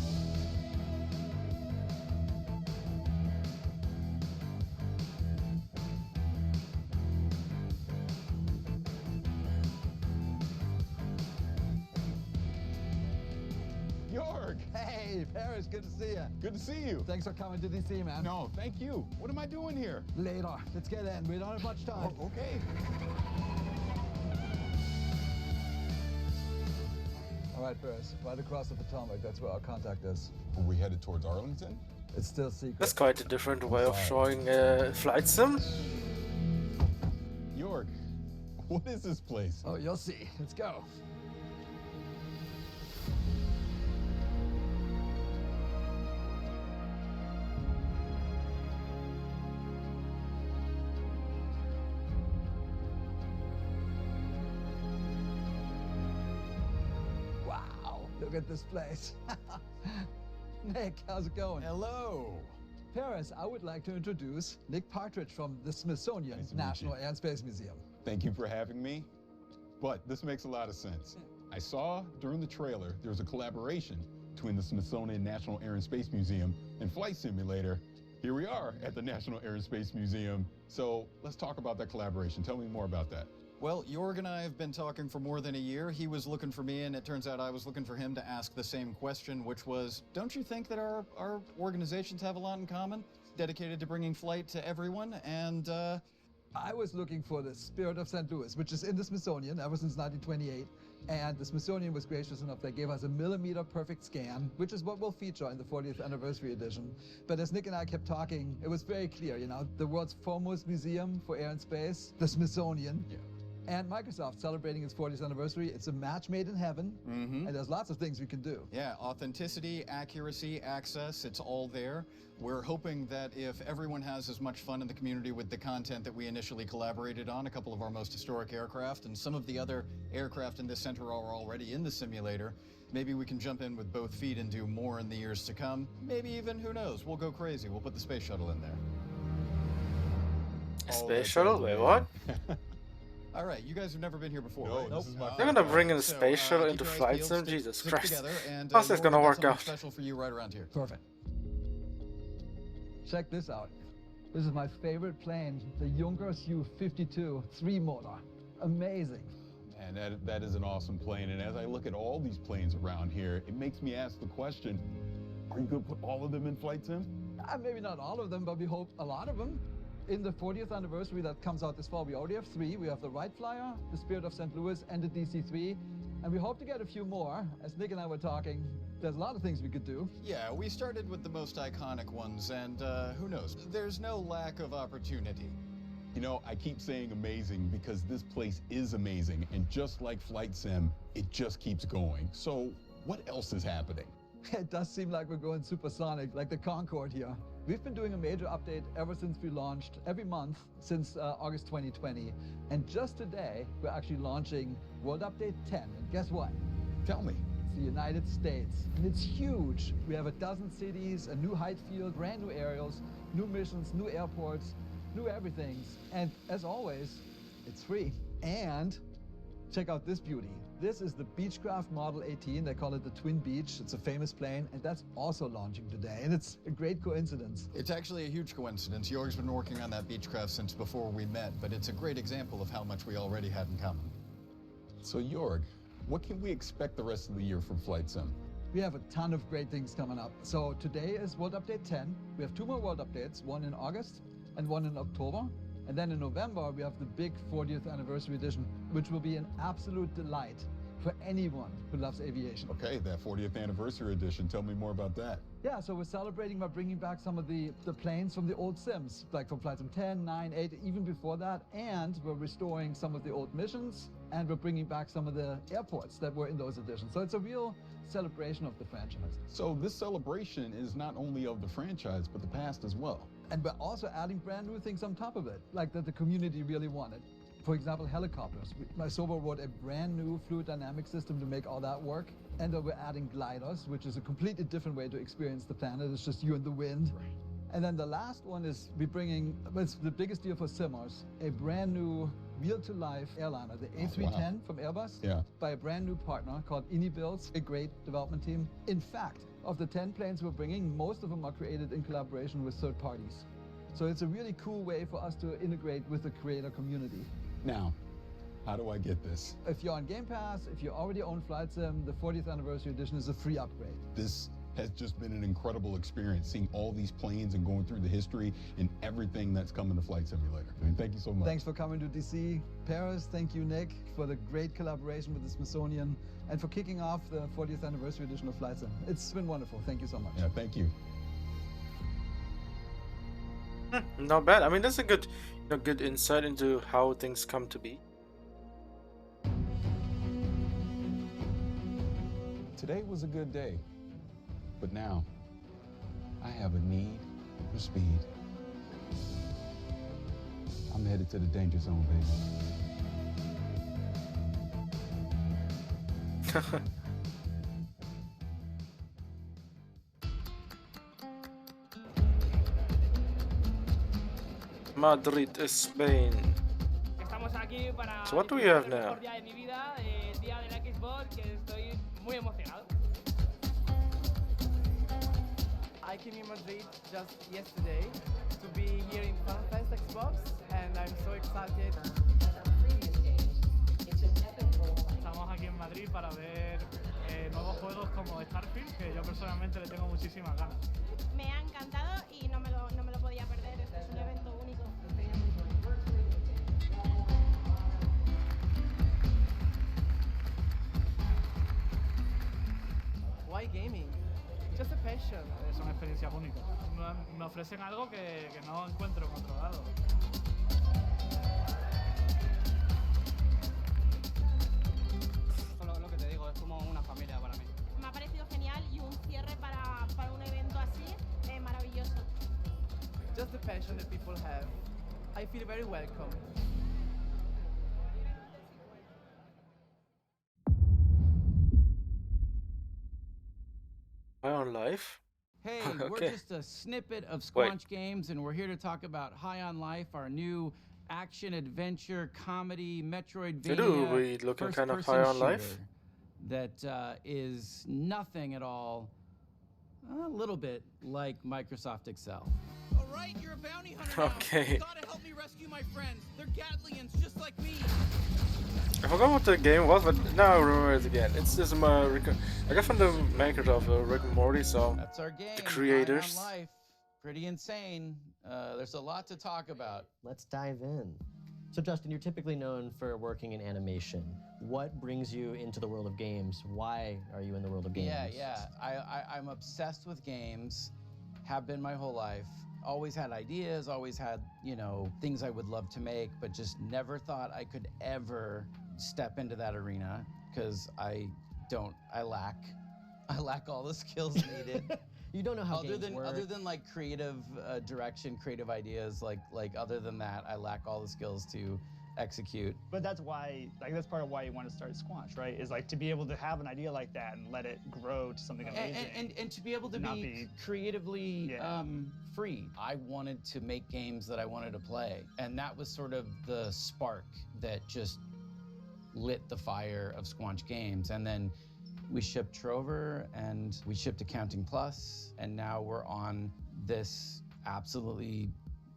York! Hey, Paris, good to see you. Good to see you. Thanks for coming to DC, man. No, thank you. What am I doing here? Later. Let's get in. We don't have much time. Oh, okay. All right, Paris. Right across the Potomac. That's where our contact is. Are we headed towards Arlington? It's still secret. That's quite a different way of showing flight sim. York, what is this place? Oh, you'll see. Let's go. Look at this place. Nick, how's it going? Hello. Paris, I would like to introduce Nick Partridge from the Smithsonian National Air and Space Museum. Thank you for having me. But this makes a lot of sense. I saw during the trailer there was a collaboration between the Smithsonian National Air and Space Museum and Flight Simulator. Here we are at the National Air and Space Museum. So let's talk about that collaboration. Tell me more about that. Well, Jorg and I have been talking for more than a year. He was looking for me, and it turns out I was looking for him to ask the same question, which was, don't you think that our organizations have a lot in common? Dedicated to bringing flight to everyone, and I was looking for the Spirit of St. Louis, which is in the Smithsonian ever since 1928. And the Smithsonian was gracious enough. They gave us a millimeter perfect scan, which is what we'll feature in the 40th anniversary edition. But as Nick and I kept talking, it was very clear, you know, the world's foremost museum for air and space, the Smithsonian. Yeah. And Microsoft celebrating its 40th anniversary. It's a match made in heaven, and there's lots of things we can do. Yeah, authenticity, accuracy, access, it's all there. We're hoping that if everyone has as much fun in the community with the content that we initially collaborated on, a couple of our most historic aircraft, and some of the other aircraft in this center are already in the simulator, maybe we can jump in with both feet and do more in the years to come. Maybe even, who knows, we'll go crazy. We'll put the space shuttle in there. Space shuttle? Wait, what? All right, you guys have never been here before, no, right? This is my They're gonna bring in a space shuttle into flight sim? Jesus Christ. How's this gonna work out? Special for you right around here. Perfect. Check this out. This is my favorite plane, the Junkers Ju-52 3-motor. Amazing. And that is an awesome plane. And as I look at all these planes around here, it makes me ask the question, are you going to put all of them in Flight Sim? Maybe not all of them, but we hope a lot of them. In the 40th anniversary that comes out this fall, we already have 3. We have the Wright Flyer, the Spirit of St. Louis, and the DC-3. And we hope to get a few more. As Nick and I were talking, there's a lot of things we could do. Yeah, we started with the most iconic ones, and who knows? There's no lack of opportunity. You know, I keep saying amazing because this place is amazing. And just like Flight Sim, it just keeps going. So what else is happening? It does seem like we're going supersonic, like the Concorde here. We've been doing a major update ever since we launched, every month since August 2020. And just today, we're actually launching World Update 10. And guess what? Tell me. It's the United States. And it's huge. We have 12 cities, a new height field, brand new aerials, new missions, new airports, new everything. And as always, it's free. And check out this beauty. This is the Beechcraft Model 18. They call it the Twin Beech. It's a famous plane, and that's also launching today. And it's a great coincidence. It's actually a huge coincidence. Jorg's been working on that Beechcraft since before we met, but it's a great example of how much we already had in common. So Jorg, what can we expect the rest of the year from Flight Sim? We have a ton of great things coming up. So today is World Update 10. We have 2 more World Updates, one in August and one in October. And then in November, we have the big 40th anniversary edition, which will be an absolute delight for anyone who loves aviation. Okay, that 40th anniversary edition. Tell me more about that. Yeah, so we're celebrating by bringing back some of the planes from the old Sims, like from Flight Sim 10, 9, 8, even before that. And we're restoring some of the old missions, and we're bringing back some of the airports that were in those editions. So it's a real celebration of the franchise. So this celebration is not only of the franchise, but the past as well. And we're also adding brand new things on top of it, like that the community really wanted. For example, helicopters. Sober wrote a brand new fluid dynamic system to make all that work. And then we're adding gliders, which is a completely different way to experience the planet. It's just you and the wind. Right. And then the last one is we're bringing, it's the biggest deal for simmers, a brand new real-to-life airliner, the A310 from Airbus, by a brand new partner called Builds, a great development team. In fact, of the 10 planes we're bringing, most of them are created in collaboration with third parties. So it's a really cool way for us to integrate with the creator community. Now, how do I get this? If you're on Game Pass, if you already own Flight Sim, the 40th anniversary edition is a free upgrade. This has just been an incredible experience, seeing all these planes and going through the history and everything that's come in the Flight Simulator. I mean, thank you so much. Thanks for coming to DC. Paris, thank you, Nick, for the great collaboration with the Smithsonian and for kicking off the 40th anniversary edition of Flight Sim. It's been wonderful. Thank you so much. Yeah, thank you. Not bad. I mean, that's a good, good insight into how things come to be. Today was a good day, but now I have a need for speed. I'm headed to the danger zone, baby. Madrid, Spain. Estamos aquí para So what do we have now? el día de mi vida, el día de la Xbox, que estoy muy emocionado. I came in Madrid just yesterday to be here in FanFest Xbox, and I'm so excited. Estamos aquí en Madrid para ver nuevos juegos como Starfield, que yo personalmente le tengo muchísimas ganas. Me ha encantado y no me lo podía perder, es un evento único. Why gaming? Just a passion. Son experiencias únicas. Me ofrecen algo que no encuentro en otro lado. Lo que te digo, es como una familia para mí. Me ha parecido genial y un cierre para un evento así maravilloso. Just the passion that people have. I feel very welcome. High on Life? Hey, Okay. we're just a snippet of Squanch Games, and we're here to talk about High on Life, our new action, adventure, comedy, Metroidvania, we looking kind of first-person high on life? shooter that is nothing at all, a little bit like Microsoft Excel. All right, you're a bounty hunter now. Okay. You gotta help me rescue my friends. They're Gatlians just like me. I forgot what the game was, but now I remember it again. It's this I got from the makers of Rick and Morty, so That's our game. the creators. High on Life. Pretty insane. There's a lot to talk about. Let's dive in. So Justin, you're typically known for working in animation. What brings you into the world of games? Why are you in the world of games? Yeah. I'm obsessed with games. Have been my whole life. Always had ideas, always had, things I would love to make, but just never thought I could ever step into that arena because I lack all the skills needed. You don't know how games work. Other than like creative direction, creative ideas, like other than that, I lack all the skills to execute. But that's why, that's part of why you want to start Squanch, right? Is like to be able to have an idea like that and let it grow to something amazing. And to be able to be creatively free. I wanted to make games that I wanted to play. And that was sort of the spark that just lit the fire of Squanch Games. And then we shipped Trover and we shipped Accounting Plus, and now we're on this absolutely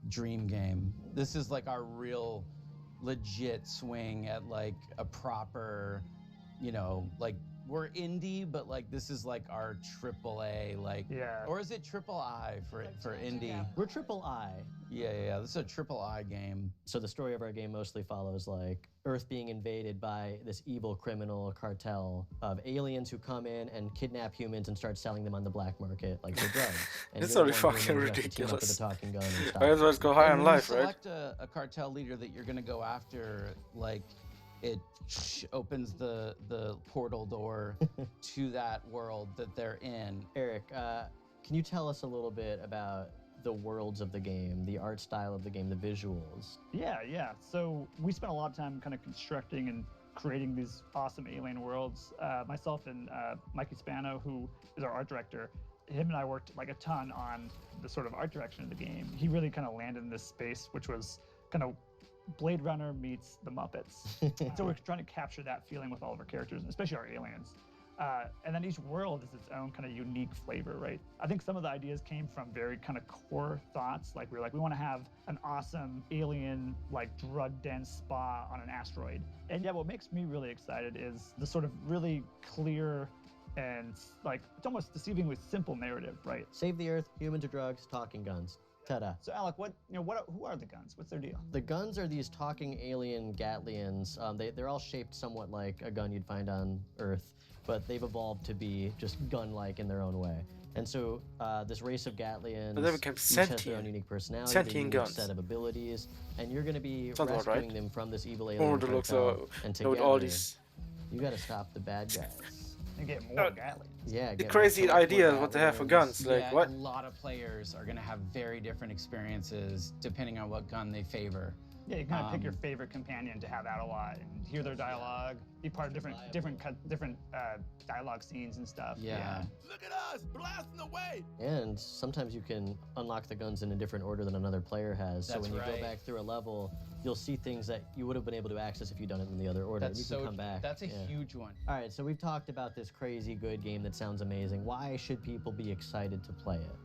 dream game. This is like our real legit swing at like a proper, we're indie, but like this is like our AAA, or is it triple I for indie? We're triple I. Yeah, this is a triple I game. So the story of our game mostly follows like Earth being invaded by this evil criminal cartel of aliens who come in and kidnap humans and start selling them on the black market like they're drugs. And It's you're already the one fucking who has to team up with ridiculous. a talking gun and stop Might as well them. go high on When life, you right? select a cartel leader that you're gonna go after, like it opens the portal door to that world that they're in. Eric, can you tell us a little bit about the worlds of the game, the art style of the game, the visuals? Yeah. So we spent a lot of time kind of constructing and creating these awesome alien worlds. Myself and Mikey Spano, who is our art director, him and I worked like a ton on the sort of art direction of the game. He really kind of landed in this space, which was kind of Blade Runner meets the Muppets. So we're trying to capture that feeling with all of our characters, and especially our aliens. And then each world is its own kind of unique flavor, right? I think some of the ideas came from very kind of core thoughts. Like we want to have an awesome alien, like drug-dense spa on an asteroid. And yeah, what makes me really excited is the sort of really clear and like it's almost deceivingly simple narrative, right? Save the Earth, humans or drugs, talking guns. Ta-da. So Alec, who are the guns? What's their deal? The guns are these talking alien Gatlians. They're all shaped somewhat like a gun you'd find on Earth, but they've evolved to be just gun-like in their own way. And so this race of Gatlians But they became each has their sentient. own unique personality, Sentient their unique guns. set of abilities, and you're going to be Sounds about rescuing right. them from this evil Or alien the looks cartel. And with together, all these you got to stop the bad guys. And get more Gatlians. Yeah, the get crazy more ideas what they have for Gatlians. guns. Like Yeah, what? A lot of players are gonna have very different experiences depending on what gun they favor. Yeah, you kind of pick your favorite companion to have out a lot and hear their dialogue, be part of different dialogue scenes and stuff. Yeah. Look at us, blasting away! And sometimes you can unlock the guns in a different order than another player has. So That's when you right. go back through a level, you'll see things that you would have been able to access if you'd done it in the other order. That's you so can come back. That's a Yeah. huge one. All right, so we've talked about this crazy good game that sounds amazing. Why should people be excited to play it?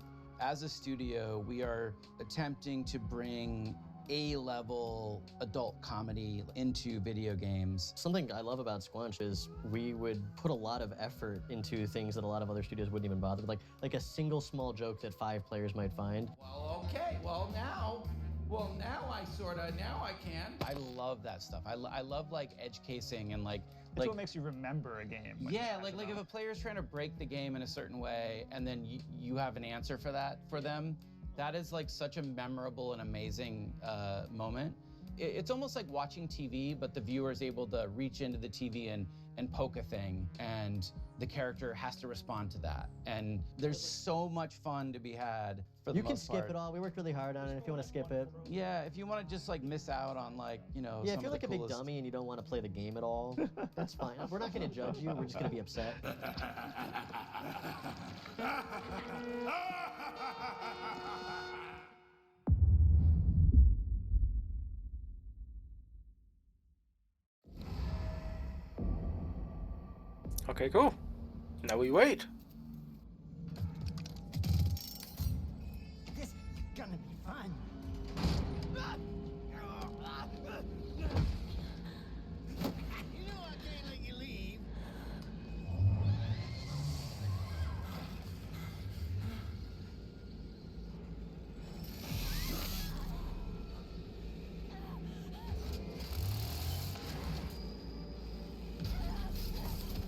As a studio, we are attempting to bring A-level adult comedy into video games. Something I love about Squanch is we would put a lot of effort into things that a lot of other studios wouldn't even bother with, like a single small joke that 5 players might find. Well, okay. Now I can. I love that stuff. I love like edge casing and like It's what makes you remember a game. when you yeah, pass like it if on. a player's trying to break the game in a certain way and then you have an answer for that for them, that is like such a memorable and amazing moment. It's almost like watching TV, but the viewer is able to reach into the TV and poke a thing, and the character has to respond to that. And there's so much fun to be had for the You can most skip part. it all. We worked really hard on it if you want to skip it. Yeah, if you want to just like miss out on like, Yeah, some if you're of like the a big coolest- dummy and you don't want to play the game at all, that's fine. We're not going to judge you. We're just going to be upset. Okay, cool. Now we wait. This is gonna be fun.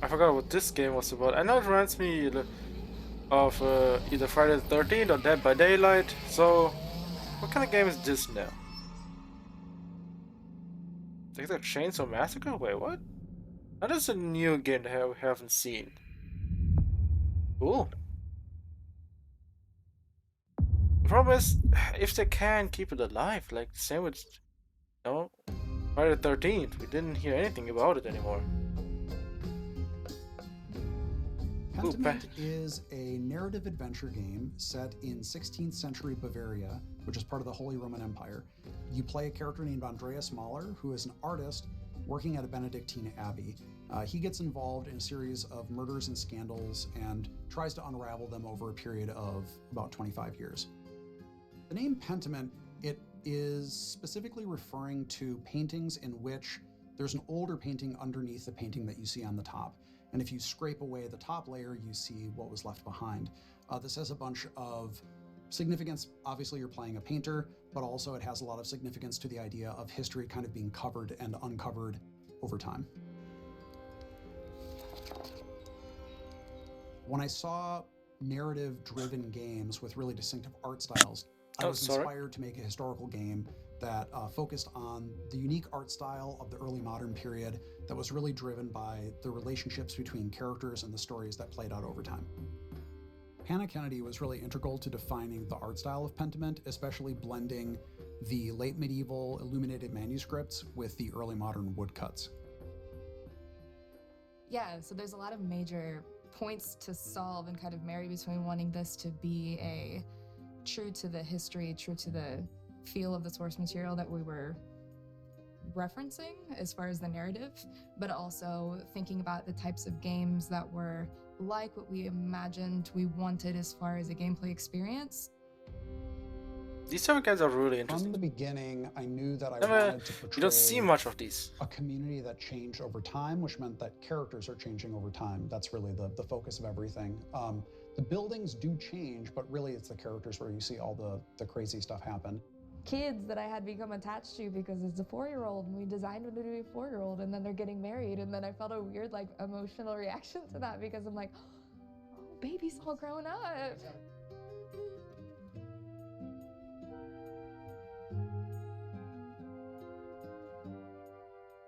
I forgot what this game was about. I know it reminds me of either Friday the 13th or Dead by Daylight. So, what kind of game is this now? Is that Chainsaw Massacre? Wait, what? That is a new game that we haven't seen. Cool. The problem is, if they can keep it alive, like same with, Friday the 13th, we didn't hear anything about it anymore. Pentiment is a narrative adventure game set in 16th century Bavaria, which is part of the Holy Roman Empire. You play a character named Andreas Mahler, who is an artist working at a Benedictine abbey. He gets involved in a series of murders and scandals and tries to unravel them over a period of about 25 years. The name Pentiment, it is specifically referring to paintings in which there's an older painting underneath the painting that you see on the top. And if you scrape away the top layer, you see what was left behind. This has a bunch of significance. Obviously, you're playing a painter, but also it has a lot of significance to the idea of history kind of being covered and uncovered over time. When I saw narrative-driven games with really distinctive art styles, I was inspired to make a historical game that focused on the unique art style of the early modern period that was really driven by the relationships between characters and the stories that played out over time. Hannah Kennedy was really integral to defining the art style of Pentiment, especially blending the late medieval illuminated manuscripts with the early modern woodcuts. Yeah, so there's a lot of major points to solve and kind of marry between wanting this to be a true to the history, true to the feel of the source material that we were referencing as far as the narrative, but also thinking about the types of games that were like what we imagined we wanted as far as a gameplay experience. These type of games are really interesting. From the beginning, I knew that I wanted to portray you don't see much of these. A community that changed over time, which meant that characters are changing over time. That's really the focus of everything. The buildings do change, but really it's the characters where you see all the crazy stuff happen. Kids that I had become attached to because it's a 4-year-old and we designed them to be a 4-year-old and then they're getting married and then I felt a weird like emotional reaction to that because I'm like, oh, baby's all grown up.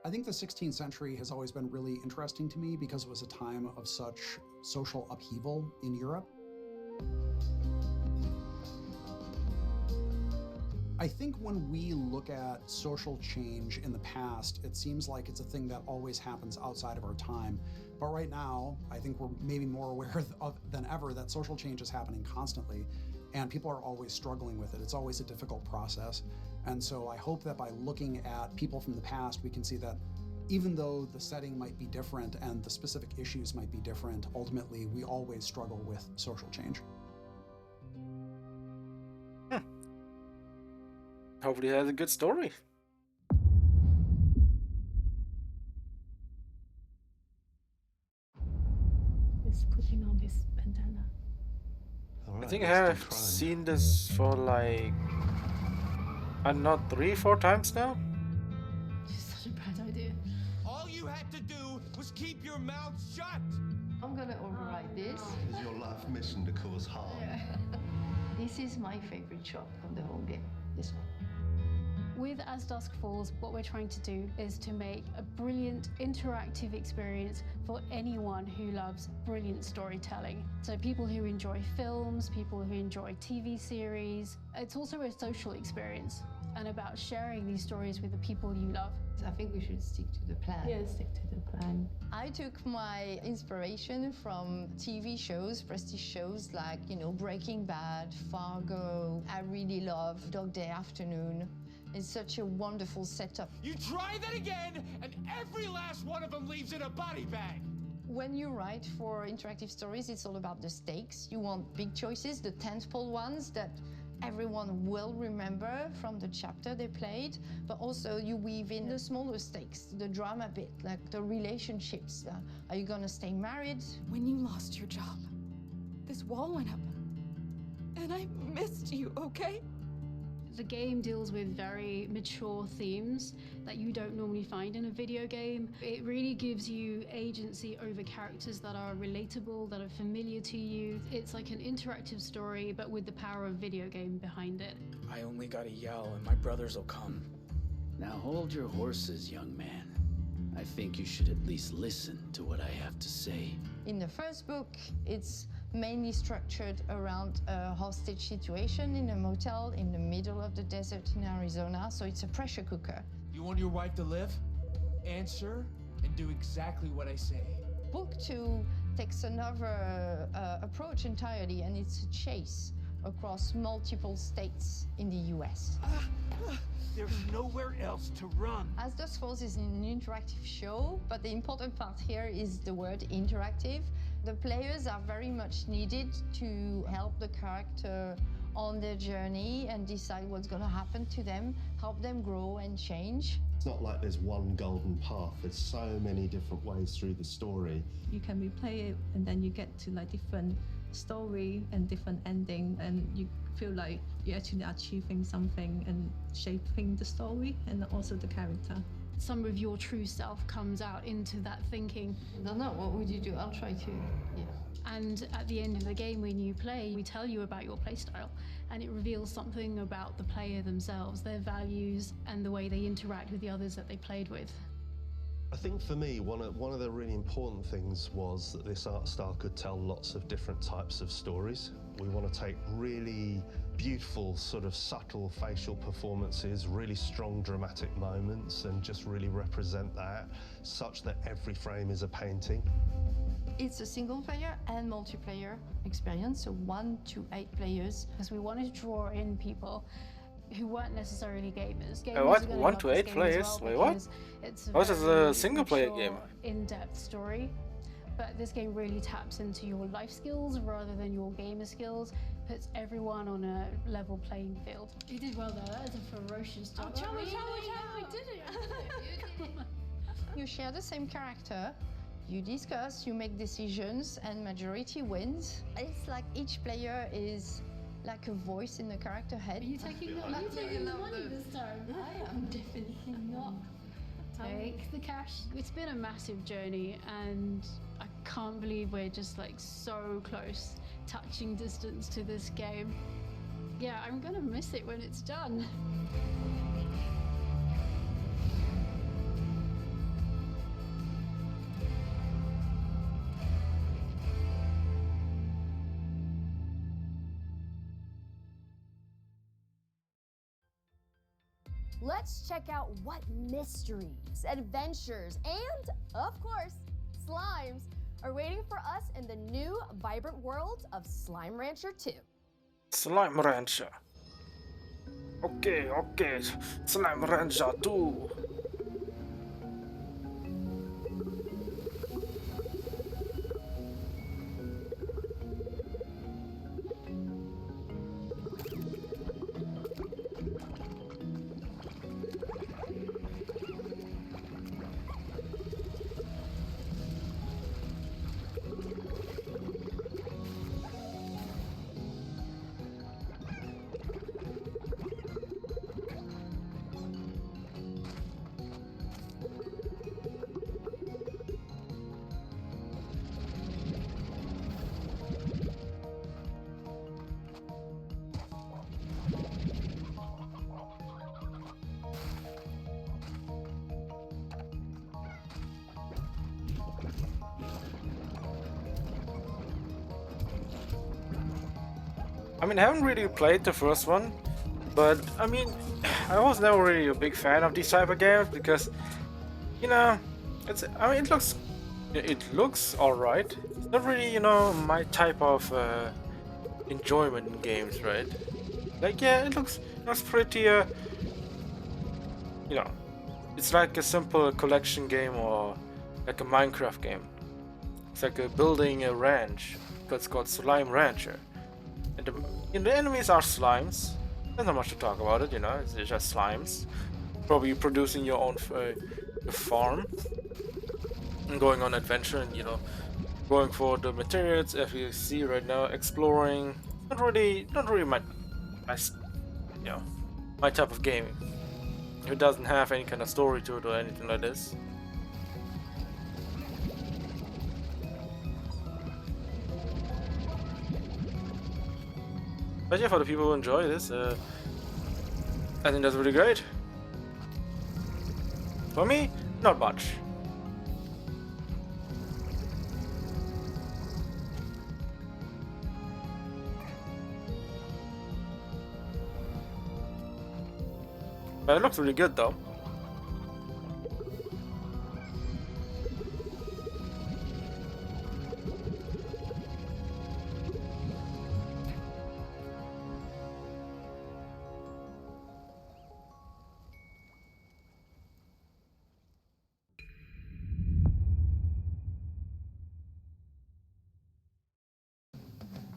I think the 16th century has always been really interesting to me because it was a time of such social upheaval in Europe. I think when we look at social change in the past, it seems like it's a thing that always happens outside of our time. But right now, I think we're maybe more aware than ever that social change is happening constantly, and people are always struggling with it. It's always a difficult process. And so I hope that by looking at people from the past, we can see that even though the setting might be different and the specific issues might be different, ultimately we always struggle with social change. Hopefully it has a good story. He's putting on his bandana. I think I have seen this for like, I don't know, 3-4 times now? It's such a bad idea. All you had to do was keep your mouth shut. I'm gonna override this. Is your life mission to cause harm? Yeah. This is my favorite shot of the whole game. This one. With As Dusk Falls, what we're trying to do is to make a brilliant interactive experience for anyone who loves brilliant storytelling. So people who enjoy films, people who enjoy TV series. It's also a social experience and about sharing these stories with the people you love. I think we should stick to the plan. Yeah, stick to the plan. I took my inspiration from TV shows, prestige shows like, Breaking Bad, Fargo. I really love Dog Day Afternoon. It's such a wonderful setup. You try that again, and every last one of them leaves in a body bag. When you write for interactive stories, it's all about the stakes. You want big choices, the tentpole ones that everyone will remember from the chapter they played, but also you weave in the smaller stakes, the drama bit, like the relationships. Are you gonna stay married? When you lost your job, this wall went up and I missed you, okay? The game deals with very mature themes that you don't normally find in a video game. It really gives you agency over characters that are relatable, that are familiar to you. It's like an interactive story, but with the power of video game behind it. I only gotta yell and my brothers will come. Now hold your horses, young man. I think you should at least listen to what I have to say. In the first book, it's mainly structured around a hostage situation in a motel in the middle of the desert in Arizona, so it's a pressure cooker. You want your wife to live? Answer and do exactly what I say. Book 2 takes another approach entirely, and it's a chase across multiple states in the US. There's nowhere else to run. As Dusk Falls is an interactive show, but the important part here is the word interactive. The players are very much needed to help the character on their journey and decide what's going to happen to them, help them grow and change. It's not like there's one golden path. There's so many different ways through the story. You can replay it and then you get to like different story and different ending, and you feel like you're actually achieving something and shaping the story and also the character. Some of your true self comes out into that thinking. I don't know, what would you do? I'll try to, yeah. And at the end of the game, when you play, we tell you about your playstyle, and it reveals something about the player themselves, their values, and the way they interact with the others that they played with. I think for me, one of the really important things was that this art style could tell lots of different types of stories. We want to take really beautiful, sort of subtle facial performances, really strong dramatic moments, and just really represent that such that every frame is a painting. It's a single player and multiplayer experience, so 1 to 8 players. Because we wanted to draw in people who weren't necessarily gamers. What? 1 to 8 players? Wait, what? This is a single player game. In-depth story. But this game really taps into your life skills rather than your gamer skills, puts everyone on a level playing field. You did well there, that is a ferocious job. I did it. You share the same character, you discuss, you make decisions, and majority wins. It's like each player is like a voice in the character head. Are you taking the money this time? I am definitely not. Take the cash. It's been a massive journey, and I can't believe we're just like so close, touching distance to this game. Yeah, I'm gonna miss it when it's done. Let's check out what mysteries, adventures, and, of course, slimes are waiting for us in the new, vibrant world of Slime Rancher 2. Slime Rancher. Okay, Slime Rancher 2. I mean, I haven't really played the first one, but I mean, I was never really a big fan of these type of games because, you know, it looks alright. It's not really, you know, my type of enjoyment in games, right? Like, yeah, it looks pretty, you know, it's like a simple collection game or like a Minecraft game. It's like building a ranch, because it's called Slime Rancher. And the enemies are slimes. There's not much to talk about it, you know, it's just slimes. Probably producing your own farm. And going on adventure and, you know, going for the materials, as you see right now, exploring. Not really my, you know, my type of gaming. If it doesn't have any kind of story to it or anything like this. But yeah, for the people who enjoy this, I think that's really great. For me, not much. But it looks really good though.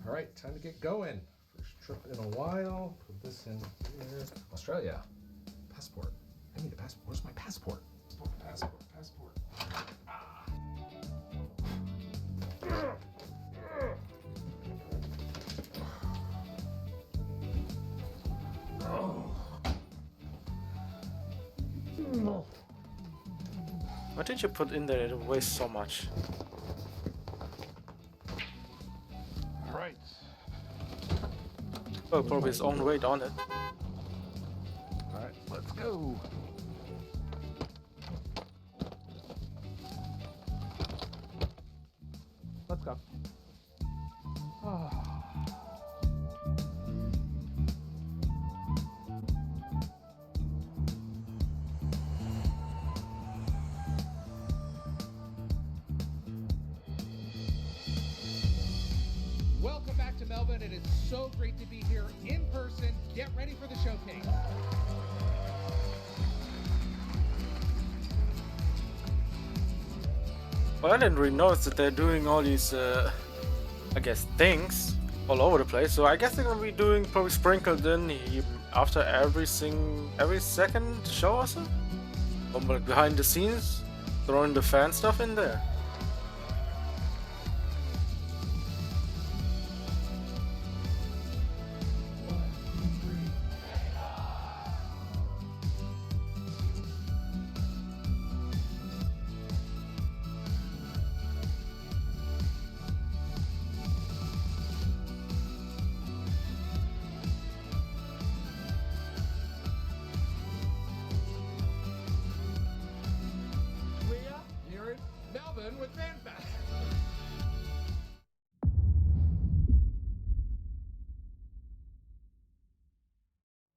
All right, time to get going. First trip in a while. Put this in here. Australia. Passport. I need a passport. Where's my passport? Passport. What did you put in there? It weighs so much. All right. Oh, probably his own weight on it. All right, let's go. Let's go. Welcome back to Melbourne. It is so great to be here in person. Get ready for the showcase. Well, I didn't really notice that they're doing all these, I guess, things all over the place. So I guess they're gonna be doing probably sprinkled in after every second show or so. Or like behind the scenes, throwing the fan stuff in there. We are here in Melbourne with FanFest.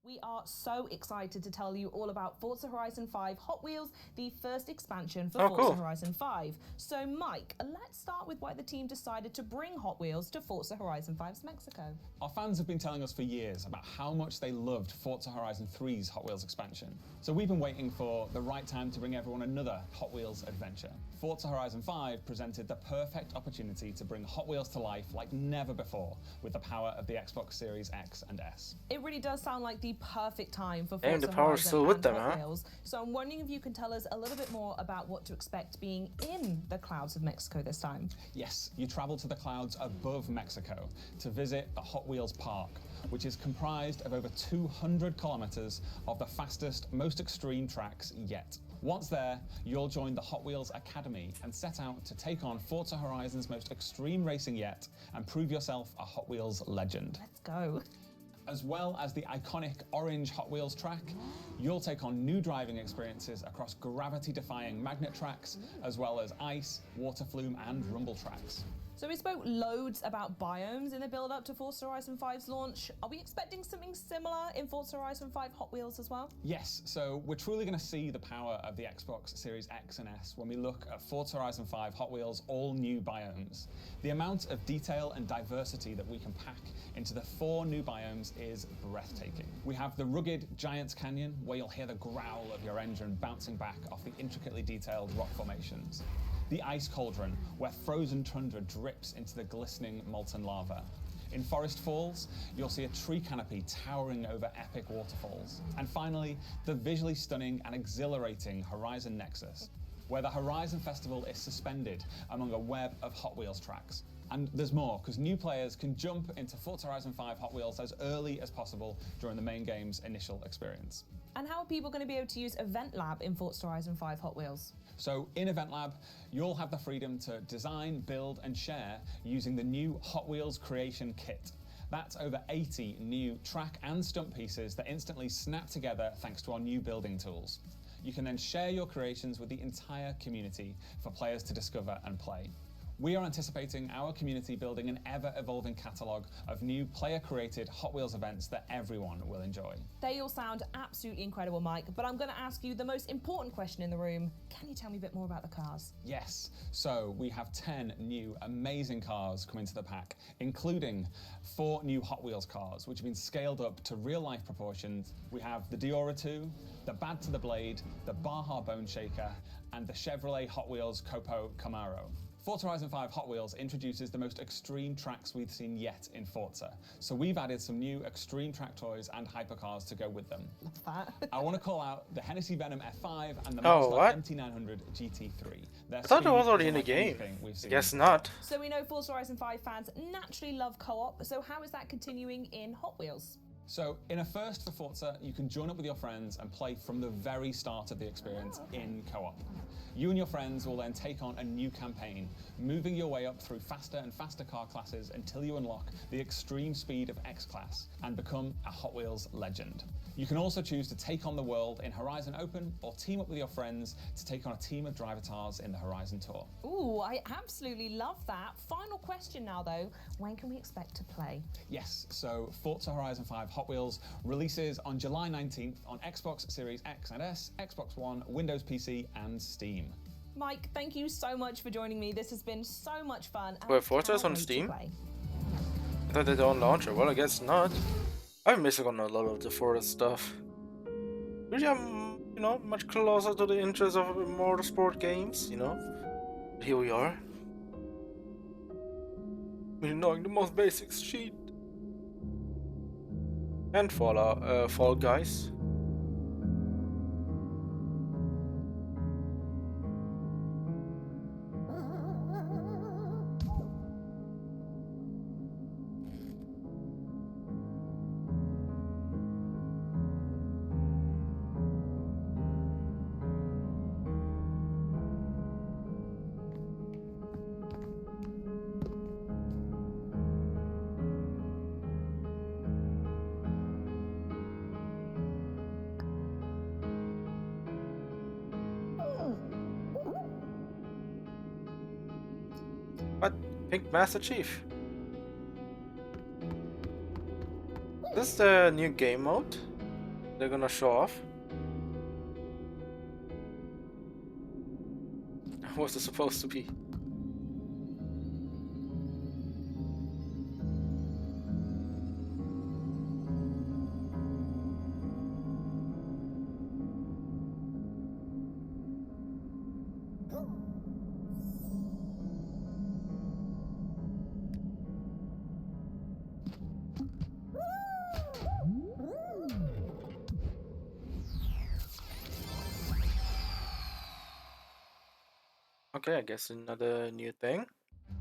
We are so excited to tell you all about Forza Horizon 5 Hot Wheels, the first expansion for Oh, Forza cool. Horizon 5. So, Mike, let's start with why the team decided to bring Hot Wheels to Forza Horizon 5's Mexico. Our fans have been telling us for years about how much they loved Forza Horizon 3's Hot Wheels expansion. So we've been waiting for the right time to bring everyone another Hot Wheels adventure. Forza Horizon 5 presented the perfect opportunity to bring Hot Wheels to life like never before with the power of the Xbox Series X and S. It really does sound like the perfect time for Damn, Forza the power's Horizon still with and them, Hot huh? Wheels. So I'm wondering if you can tell us a little bit more about what to expect being in the clouds of Mexico this time. Yes, you travel to the clouds above Mexico to visit the Hot Wheels Park, which is comprised of over 200 kilometers of the fastest, most extreme tracks yet. Once there, you'll join the Hot Wheels Academy and set out to take on Forza Horizon's most extreme racing yet and prove yourself a Hot Wheels legend. Let's go. As well as the iconic orange Hot Wheels track, you'll take on new driving experiences across gravity-defying magnet tracks, as well as ice, water flume, and rumble tracks. So we spoke loads about biomes in the build-up to Forza Horizon 5's launch. Are we expecting something similar in Forza Horizon 5 Hot Wheels as well? Yes, so we're truly going to see the power of the Xbox Series X and S when we look at Forza Horizon 5 Hot Wheels' all new biomes. The amount of detail and diversity that we can pack into the 4 new biomes is breathtaking. We have the rugged Giants Canyon, where you'll hear the growl of your engine bouncing back off the intricately detailed rock formations. The Ice Cauldron, where frozen tundra drips into the glistening molten lava. In Forest Falls, you'll see a tree canopy towering over epic waterfalls. And finally, the visually stunning and exhilarating Horizon Nexus. where the Horizon Festival is suspended among a web of Hot Wheels tracks. And there's more, because new players can jump into Forza Horizon 5 Hot Wheels as early as possible during the main game's initial experience. And how are people going to be able to use Event Lab in Forza Horizon 5 Hot Wheels? So in Event Lab, you'll have the freedom to design, build, and share using the new Hot Wheels Creation Kit. That's over 80 new track and stunt pieces that instantly snap together thanks to our new building tools. You can then share your creations with the entire community for players to discover and play. We are anticipating our community building an ever-evolving catalogue of new player-created Hot Wheels events that everyone will enjoy. They all sound absolutely incredible, Mike, but I'm going to ask you the most important question in the room. Can you tell me a bit more about the cars? Yes, so we have 10 new amazing cars coming to the pack, including 4 new Hot Wheels cars, which have been scaled up to real-life proportions. We have the Diora 2, the Bad to the Blade, the Baja Bone Shaker, and the Chevrolet Hot Wheels Copo Camaro. Forza Horizon 5 Hot Wheels introduces the most extreme tracks we've seen yet in Forza. So we've added some new extreme track toys and hypercars to go with them. I want to call out the Hennessy Venom F5 and the Mazda MT900 GT3. I thought it was already in the game. I guess not. So we know Forza Horizon 5 fans naturally love co-op, so how is that continuing in Hot Wheels? So in a first for Forza, you can join up with your friends and play from the very start of the experience in co-op. You and your friends will then take on a new campaign, moving your way up through faster and faster car classes until you unlock the extreme speed of X-Class and become a Hot Wheels legend. You can also choose to take on the world in Horizon Open or team up with your friends to take on a team of Drivatars in the Horizon Tour. Ooh, I absolutely love that. Final question now though, when can we expect to play? Yes, so Forza Horizon 5 Hot Wheels releases on July 19th on Xbox Series X and S, Xbox One, Windows PC, and Steam. Mike, thank you so much for joining me. This has been so much fun. Wait, Forza is on Steam? I thought they don't launch it. Well, I guess not. I'm missing on a lot of the Forza stuff. Usually I'm, you know, much closer to the interest of motorsport games, you know. But here we are. We're knowing the most basic shit. And Fall Guys. What? Pink Master Chief. This is the new game mode they're gonna show off. What's it supposed to be? Okay, I guess another new thing.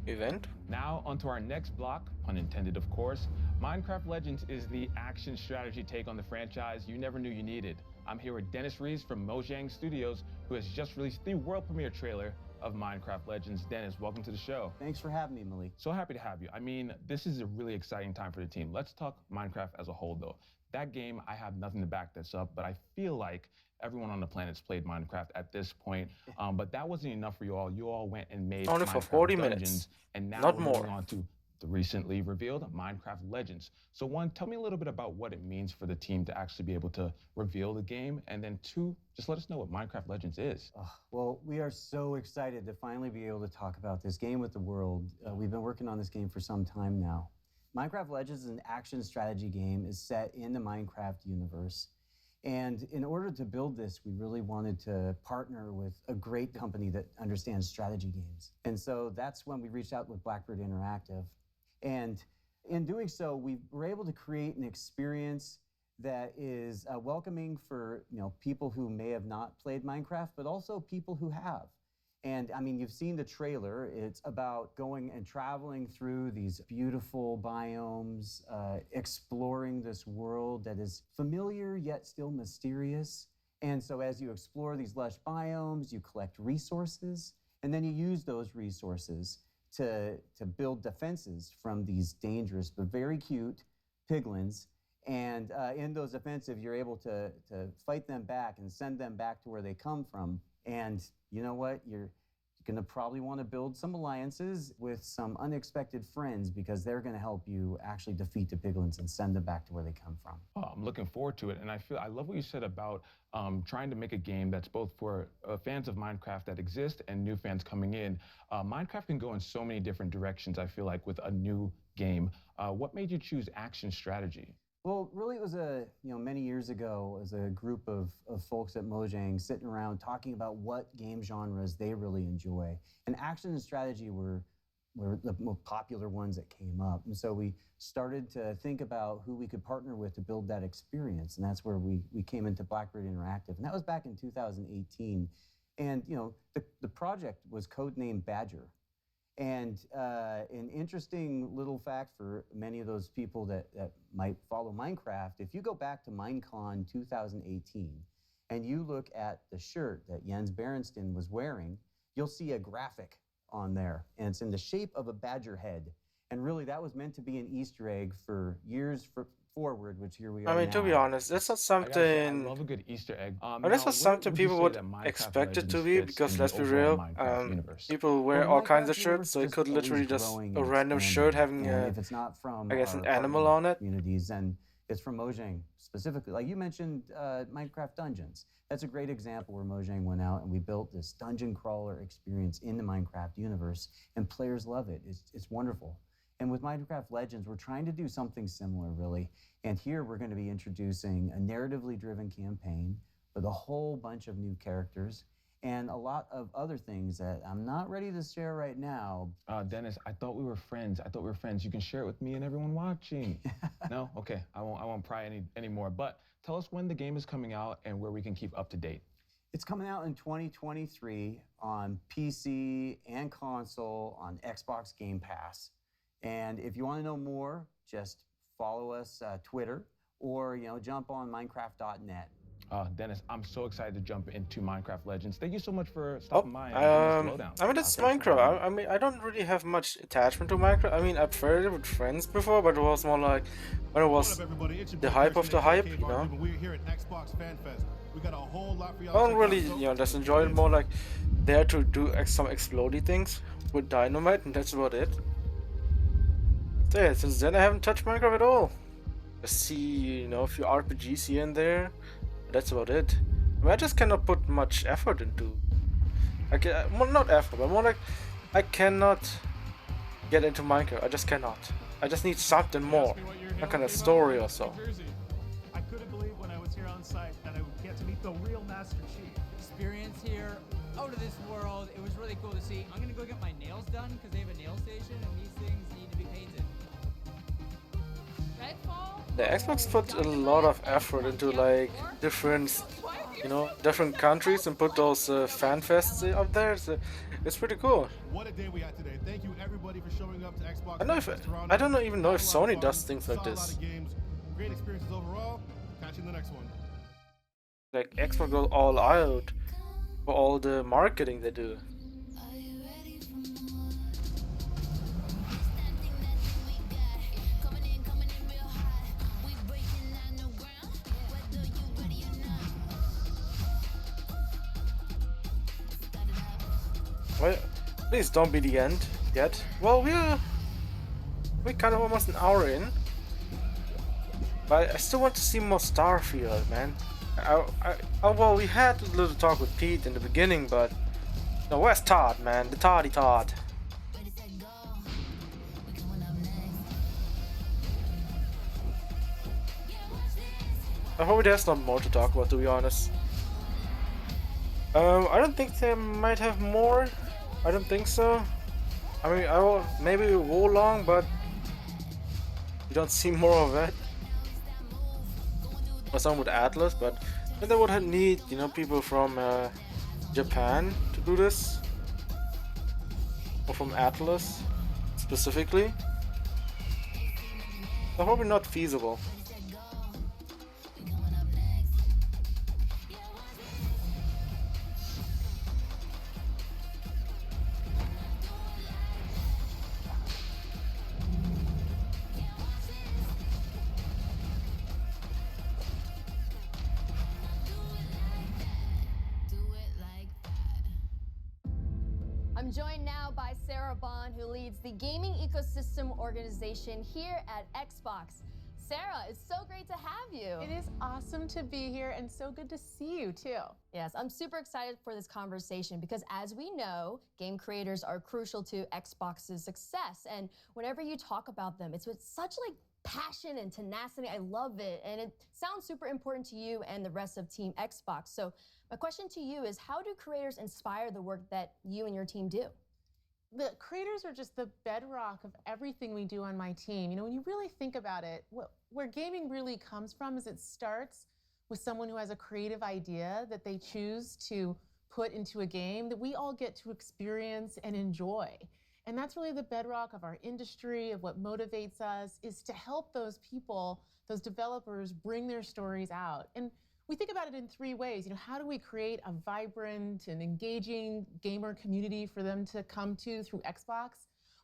Event. Now, onto our next block, pun intended, of course. Minecraft Legends is the action strategy take on the franchise you never knew you needed. I'm here with Dennis Rees from Mojang Studios, who has just released the world premiere trailer of Minecraft Legends. Dennis, welcome to the show. Thanks for having me, Malik. So happy to have you. I mean, this is a really exciting time for the team. Let's talk Minecraft as a whole, though. That game, I have nothing to back this up, but I feel like everyone on the planet's played Minecraft at this point. But that wasn't enough for you all. You all went and made only Minecraft for 40 Dungeons, minutes, and now not we're more. moving on to the recently revealed Minecraft Legends. So one, tell me a little bit about what it means for the team to actually be able to reveal the game, and then two, just let us know what Minecraft Legends is. Well, we are so excited to finally be able to talk about this game with the world. We've been working on this game for some time now. Minecraft Legends is an action strategy game is set in the Minecraft universe. And in order to build this, we really wanted to partner with a great company that understands strategy games. And so that's when we reached out with Blackbird Interactive. And in doing so, we were able to create an experience that is welcoming for people who may have not played Minecraft, but also people who have. And I mean, you've seen the trailer. It's about going and traveling through these beautiful biomes, exploring this world that is familiar yet still mysterious. And so as you explore these lush biomes, you collect resources, and then you use those resources to build defenses from these dangerous but very cute piglins. And in those offensive, you're able to fight them back and send them back to where they come from. And you know what? You're going to probably want to build some alliances with some unexpected friends because they're going to help you actually defeat the piglins and send them back to where they come from. Oh, I'm looking forward to it, and I love what you said about trying to make a game that's both for fans of Minecraft that exist and new fans coming in. Minecraft can go in so many different directions, I feel like, with a new game. What made you choose action strategy? Well, really, it was many years ago as a group of folks at Mojang sitting around talking about what game genres they really enjoy. And action and strategy were the most popular ones that came up. And so we started to think about who we could partner with to build that experience. And that's where we came into Blackbird Interactive. And that was back in 2018. And, the project was codenamed Badger. And an interesting little fact for many of those people that might follow Minecraft, if you go back to Minecon 2018 and you look at the shirt that Jens Berenstain was wearing, you'll see a graphic on there, and it's in the shape of a badger head. And really, that was meant to be an Easter egg for years forward, which here we are. I mean, to be honest, that's not something. I love a good Easter egg. This was something people would expect it to be because, let's be real, people wear all kinds of shirts, so it could literally just a random shirt having if it's not from, I guess, an animal on it. Communities, and it's from Mojang specifically. Like you mentioned, Minecraft Dungeons. That's a great example where Mojang went out and we built this dungeon crawler experience in the Minecraft universe, and players love it. It's wonderful. And with Minecraft Legends, we're trying to do something similar, really. And here we're going to be introducing a narratively driven campaign with a whole bunch of new characters and a lot of other things that I'm not ready to share right now. Dennis, I thought we were friends. You can share it with me and everyone watching. No? Okay, I won't pry anymore. But tell us when the game is coming out and where we can keep up to date. It's coming out in 2023 on PC and console on Xbox Game Pass. And if you want to know more, just follow us Twitter or jump on Minecraft.net. Dennis, I'm so excited to jump into Minecraft Legends. Thank you so much for stopping by. I mean, it's Minecraft. I mean, I don't really have much attachment to Minecraft. I mean, I played it with friends before, but it was more like when it was the hype of the hype, We're here at Xbox Fan Fest. We got a whole lot for y'all. I don't really, just enjoy it more like there to do some explodey things with dynamite, and that's about it. So yeah, since then I haven't touched Minecraft at all. I see, a few RPGs here and there. But that's about it. I mean, I just cannot put much effort into. Well, not effort, but more like I cannot get into Minecraft. I just cannot. I just need something more, some kind of story or so. I couldn't believe when I was here on site that I would get to meet the real Master Chief. Experience here, out of this world. It was really cool to see. I'm gonna go get my nails done because they have a nail station and these things need to be painted. The Xbox put a lot of effort into like different, different countries and put those fan fests up there. So it's pretty cool. What a day we had today. Thank you everybody for showing up to Xbox. I don't even know if Sony does things like this. Great experiences overall. Catch you in the next one. Like Xbox goes all out for all the marketing they do. Well, please don't be the end yet. Well, we're kind of almost an hour in, but I still want to see more Starfield, man. Well, we had a little talk with Pete in the beginning, but no, where's Todd, man? The Toddy Todd. I hope there's not more to talk about, to be honest. I don't think they might have more. I don't think so. I mean, I will maybe go long, but you don't see more of it. Or some with Atlas, but then they would need, people from Japan to do this. or from Atlas specifically. They're probably not feasible. I'm joined now by Sarah Bond, who leads the gaming ecosystem organization here at Xbox. Sarah, it's so great to have you. It is awesome to be here and so good to see you too. Yes, I'm super excited for this conversation because as we know, game creators are crucial to Xbox's success. And whenever you talk about them, it's with such like passion and tenacity. I love it. And it sounds super important to you and the rest of Team Xbox. So my question to you is, how do creators inspire the work that you and your team do? The creators are just the bedrock of everything we do on my team. You know, when you really think about it, where gaming really comes from is it starts with someone who has a creative idea that they choose to put into a game that we all get to experience and enjoy. And that's really the bedrock of our industry, of what motivates us, is to help those people, those developers, bring their stories out. And we think about it in three ways. You know, how do we create a vibrant and engaging gamer community for them to come to through Xbox?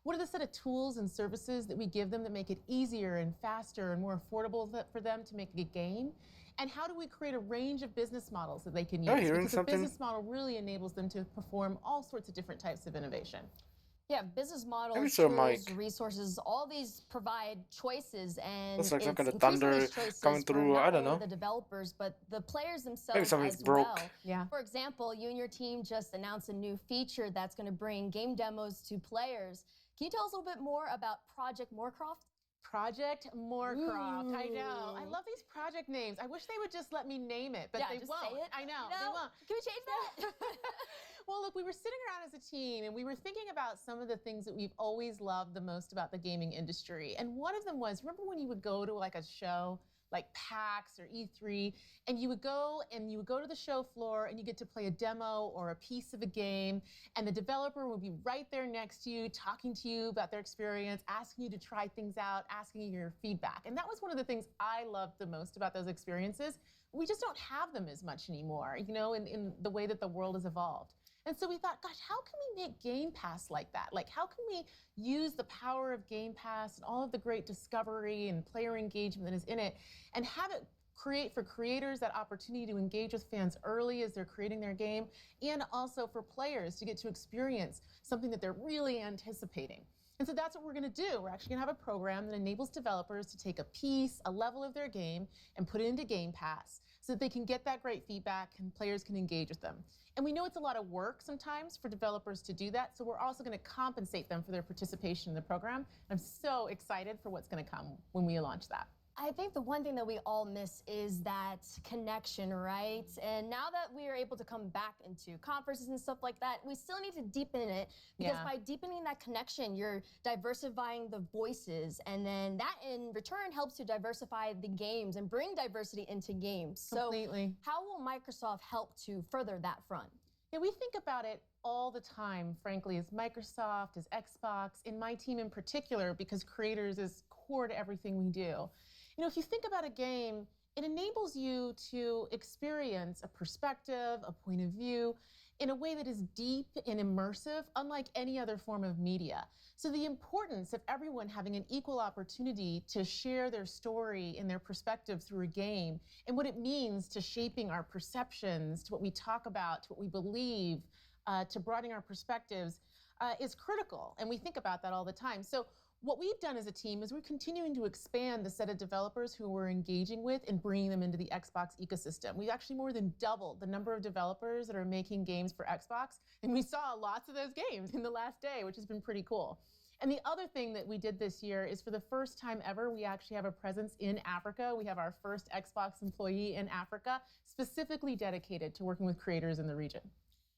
What are the set of tools and services that we give them that make it easier and faster and more affordable for them to make a game? And how do we create a range of business models that they can use? Because the business model really enables them to perform all sorts of different types of innovation. Yeah, business models, Maybe so, tools, Mike. resources, all these provide choices, and Looks like some it's kind of increasing thunder these choices coming for through, not I don't only know. the developers, but the players Maybe themselves something's as broke. well. Yeah. For example, you and your team just announced a new feature that's going to bring game demos to players. Can you tell us a little bit more about Project Moorcroft? Project Moorcroft. I know. I love these project names. I wish they would just let me name it, but Yeah, they just won't. say it. I know. You They know? won't. Can we change that? Well, look, we were sitting around as a team and we were thinking about some of the things that we've always loved the most about the gaming industry. And one of them was, remember when you would go to like a show like PAX or E3, and you would go to the show floor and you get to play a demo or a piece of a game, and the developer would be right there next to you, talking to you about their experience, asking you to try things out, asking you your feedback. And that was one of the things I loved the most about those experiences. We just don't have them as much anymore, you know, in the way that the world has evolved. And so we thought, gosh, how can we make Game Pass like that? Like, how can we use the power of Game Pass and all of the great discovery and player engagement that is in it and have it create for creators that opportunity to engage with fans early as they're creating their game, and also for players to get to experience something that they're really anticipating. And so that's what we're going to do. We're actually going to have a program that enables developers to take a piece, a level of their game, and put it into Game Pass so that they can get that great feedback and players can engage with them. And we know it's a lot of work sometimes for developers to do that, so we're also going to compensate them for their participation in the program. I'm so excited for what's going to come when we launch that. I think the one thing that we all miss is that connection, right? And now that we are able to come back into conferences and stuff like that, we still need to deepen it, because by deepening that connection, you're diversifying the voices, and then that in return helps to diversify the games and bring diversity into games. Completely. So how will Microsoft help to further that front? Yeah, we think about it all the time, frankly, as Microsoft, as Xbox, in my team in particular, because creators is core to everything we do. You know, if you think about a game, it enables you to experience a perspective, a point of view, in a way that is deep and immersive, unlike any other form of media. So the importance of everyone having an equal opportunity to share their story and their perspective through a game, and what it means to shaping our perceptions, to what we talk about, to what we believe, to broadening our perspectives, is critical. And we think about that all the time. So what we've done as a team is we're continuing to expand the set of developers who we're engaging with and bringing them into the Xbox ecosystem. We've actually more than doubled the number of developers that are making games for Xbox, and we saw lots of those games in the last day, which has been pretty cool. And the other thing that we did this year is, for the first time ever, we actually have a presence in Africa. We have our first Xbox employee in Africa, specifically dedicated to working with creators in the region.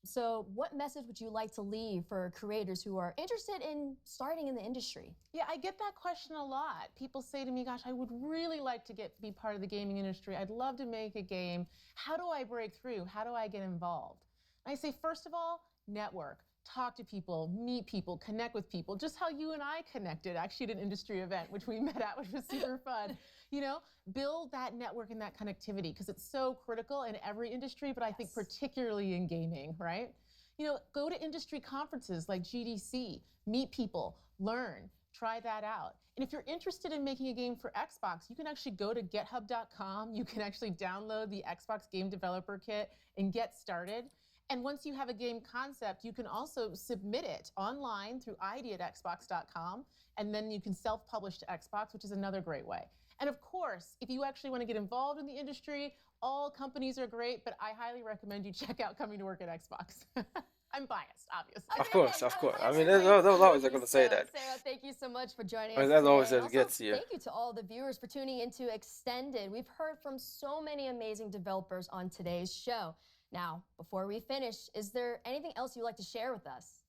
So what message would you like to leave for creators who are interested in starting in the industry? Yeah, I get that question a lot. People say to me, gosh, I would really like to be part of the gaming industry. I'd love to make a game. How do I break through? How do I get involved? And I say, first of all, network. talk to people, meet people, connect with people, just how you and I connected actually at an industry event, which we met at, which was super fun. You know, build that network and that connectivity because it's so critical in every industry, but I think particularly in gaming, right? You know, go to industry conferences like GDC, meet people, learn, try that out. And if you're interested in making a game for Xbox, you can actually go to github.com. You can actually download the Xbox Game Developer Kit and get started. And once you have a game concept, you can also submit it online through id@xbox.com, and then you can self-publish to Xbox, which is another great way. And of course, if you actually want to get involved in the industry, all companies are great, but I highly recommend you check out coming to work at Xbox. I'm biased, obviously. Of course, of course. I mean, there's always going to say that. Sarah, thank you so much for joining I mean, us that's today. always And that also, gets you. thank you to all the viewers for tuning into Extended. We've heard from so many amazing developers on today's show. Now, before we finish, is there anything else you'd like to share with us?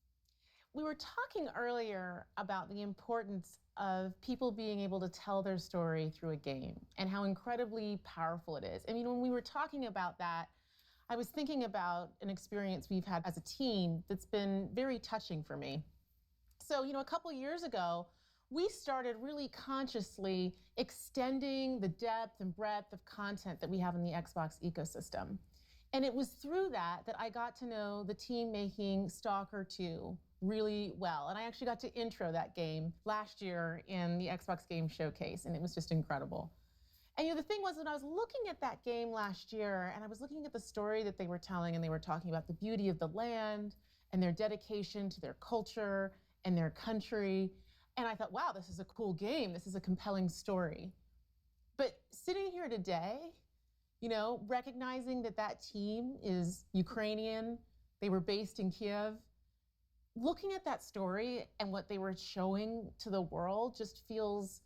We were talking earlier about the importance of people being able to tell their story through a game and how incredibly powerful it is. I mean, when we were talking about that, I was thinking about an experience we've had as a team that's been very touching for me. So, you know, a couple years ago, we started really consciously extending the depth and breadth of content that we have in the Xbox ecosystem. And it was through that that I got to know the team making Stalker 2 really well. And I actually got to intro that game last year in the Xbox Game Showcase, and it was just incredible. And you know, the thing was, when I was looking at that game last year, and I was looking at the story that they were telling, and they were talking about the beauty of the land and their dedication to their culture and their country, and I thought, wow, this is a cool game. This is a compelling story. But sitting here today, you know, recognizing that that team is Ukrainian, they were based in Kiev, looking at that story and what they were showing to the world just feels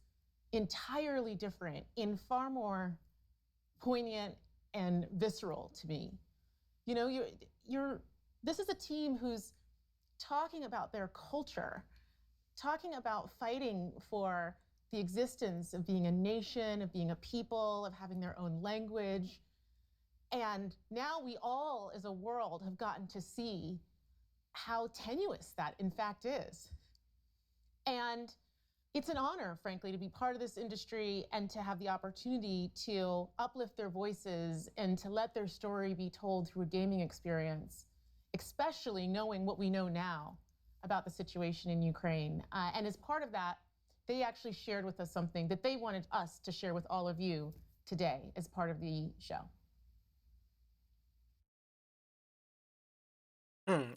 entirely different and far more poignant and visceral to me. You know, this is a team who's talking about their culture, talking about fighting for the existence of being a nation, of being a people, of having their own language. And now we all, as a world, have gotten to see how tenuous that in fact is. And it's an honor, frankly, to be part of this industry and to have the opportunity to uplift their voices and to let their story be told through a gaming experience, especially knowing what we know now about the situation in Ukraine. And as part of that, they actually shared with us something that they wanted us to share with all of you today as part of the show.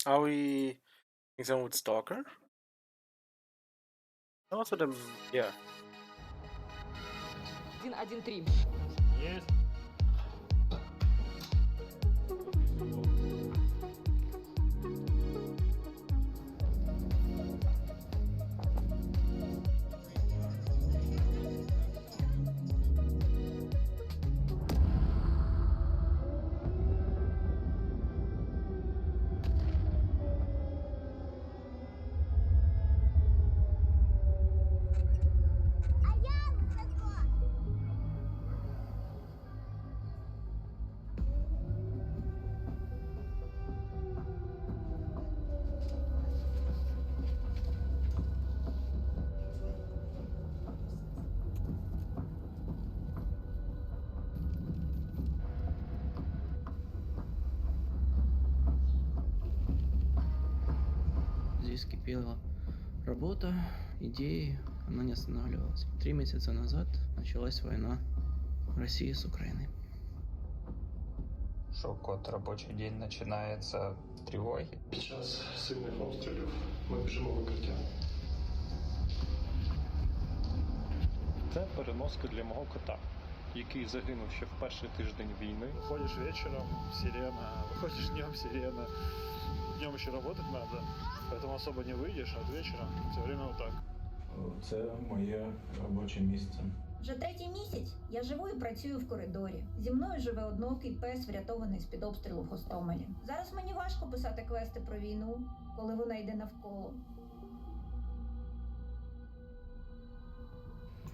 Are we doing something with Stalker? Also, yeah. 1-1-3. Есть. Здесь кипела работа, идеи, она не останавливалась. 3 месяца назад началась война России с Украиной. Шок от рабочий день начинается с тревоги. Під час сильних обстрілів ми біжимо в укриття. Це переноска для мого кота, який загинув ще в перший тиждень війни. Выходишь вечером, сирена, выходишь днем, сирена. Днем еще работать надо, поэтому особо не выйдешь, а вот вечером все время вот так. Це моє робоче місце. Вже 3-й місяць я живу і працюю в коридорі. Зі мною живе одноокий пес, врятований з-під обстрілу в Гостомелі. Зараз мені важко писати квести про війну, коли вона йде навколо.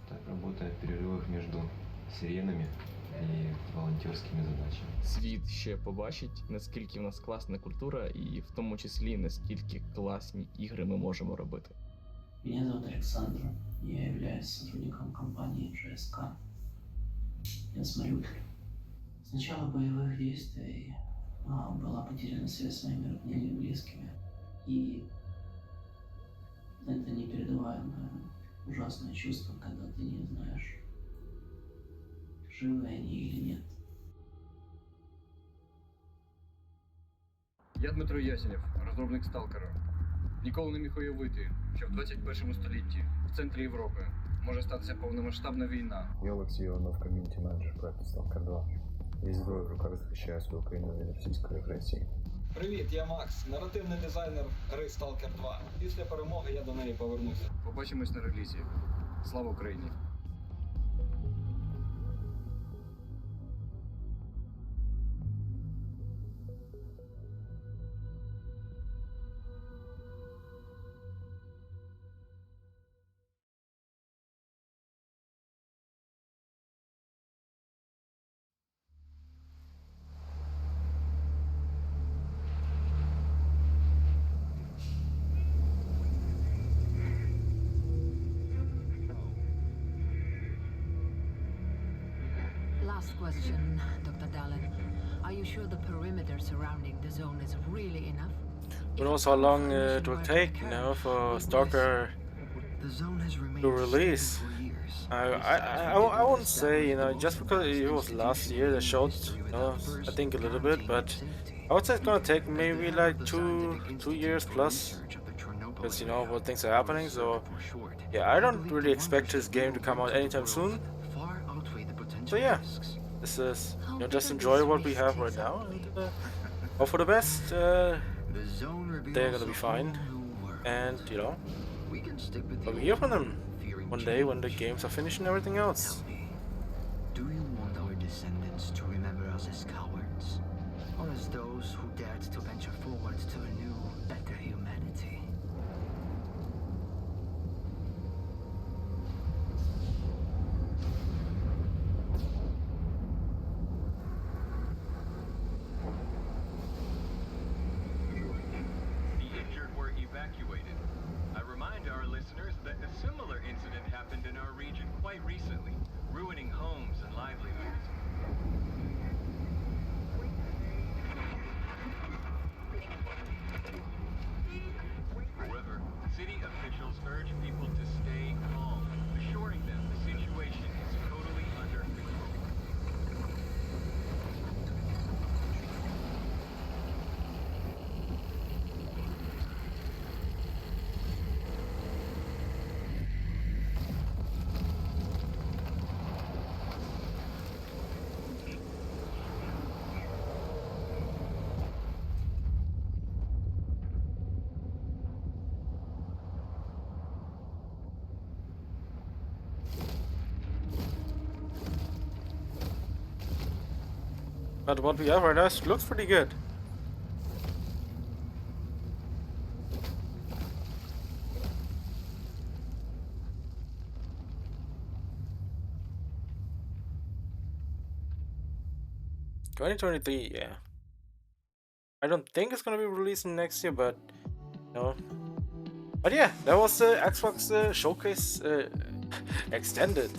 Так работает в перерывах между сиренами. и волонтерскими задачами. Світ ще побачить, наскільки в нас класна культура, і в тому числі наскільки класні ігри ми можемо робити. Меня зовут Александр, я являюсь сотрудником компании ЖСК. Я с Мариуполя. С начала боевых действий была потеряна связь с моими родными и близкими. И это непередаваемое ужасное чувство, когда ты не знаешь, живы они или нет. Я Дмитро Ясенєв, розробник Сталкера. Ніколи не міг уявити, що в 21 столітті в центрі Європи може статися повномасштабна війна. Я Олексій Іванов, ком'юніті-менеджер проекту Stalker 2. Я зброю в руках захищаю свою країну від російської агресії. Привіт, я Макс, наративний дизайнер гри Stalker 2. Після перемоги я до неї повернуся. Побачимось на релізі. Слава Україні! Last question, Dr. Dallin. Are you sure the perimeter surrounding the zone is really enough? Who knows how long it will take, for Stalker to release. I wouldn't say, just because it was last year they showed, I think a little bit, but I would say it's gonna take maybe like two years plus, because what things are happening. So yeah, I don't really expect this game to come out anytime soon. So yeah, this is just enjoy what we have right now and hope for the best. They're gonna be fine, and we'll hear from them one day when the games are finished and everything else. Do you want our descendants to remember us as cowards, or as those who dared to venture forward to a new, better humanity? The injured were evacuated. I remind our listeners that a similar incident happened in our region quite recently, ruining homes and livelihoods. However, city officials urge people to stay calm, assuring them the situation is totally under control. But what we have right now looks pretty good. $2023, yeah. I don't think it's gonna be releasing next year, but But yeah, that was the Xbox Showcase Extended.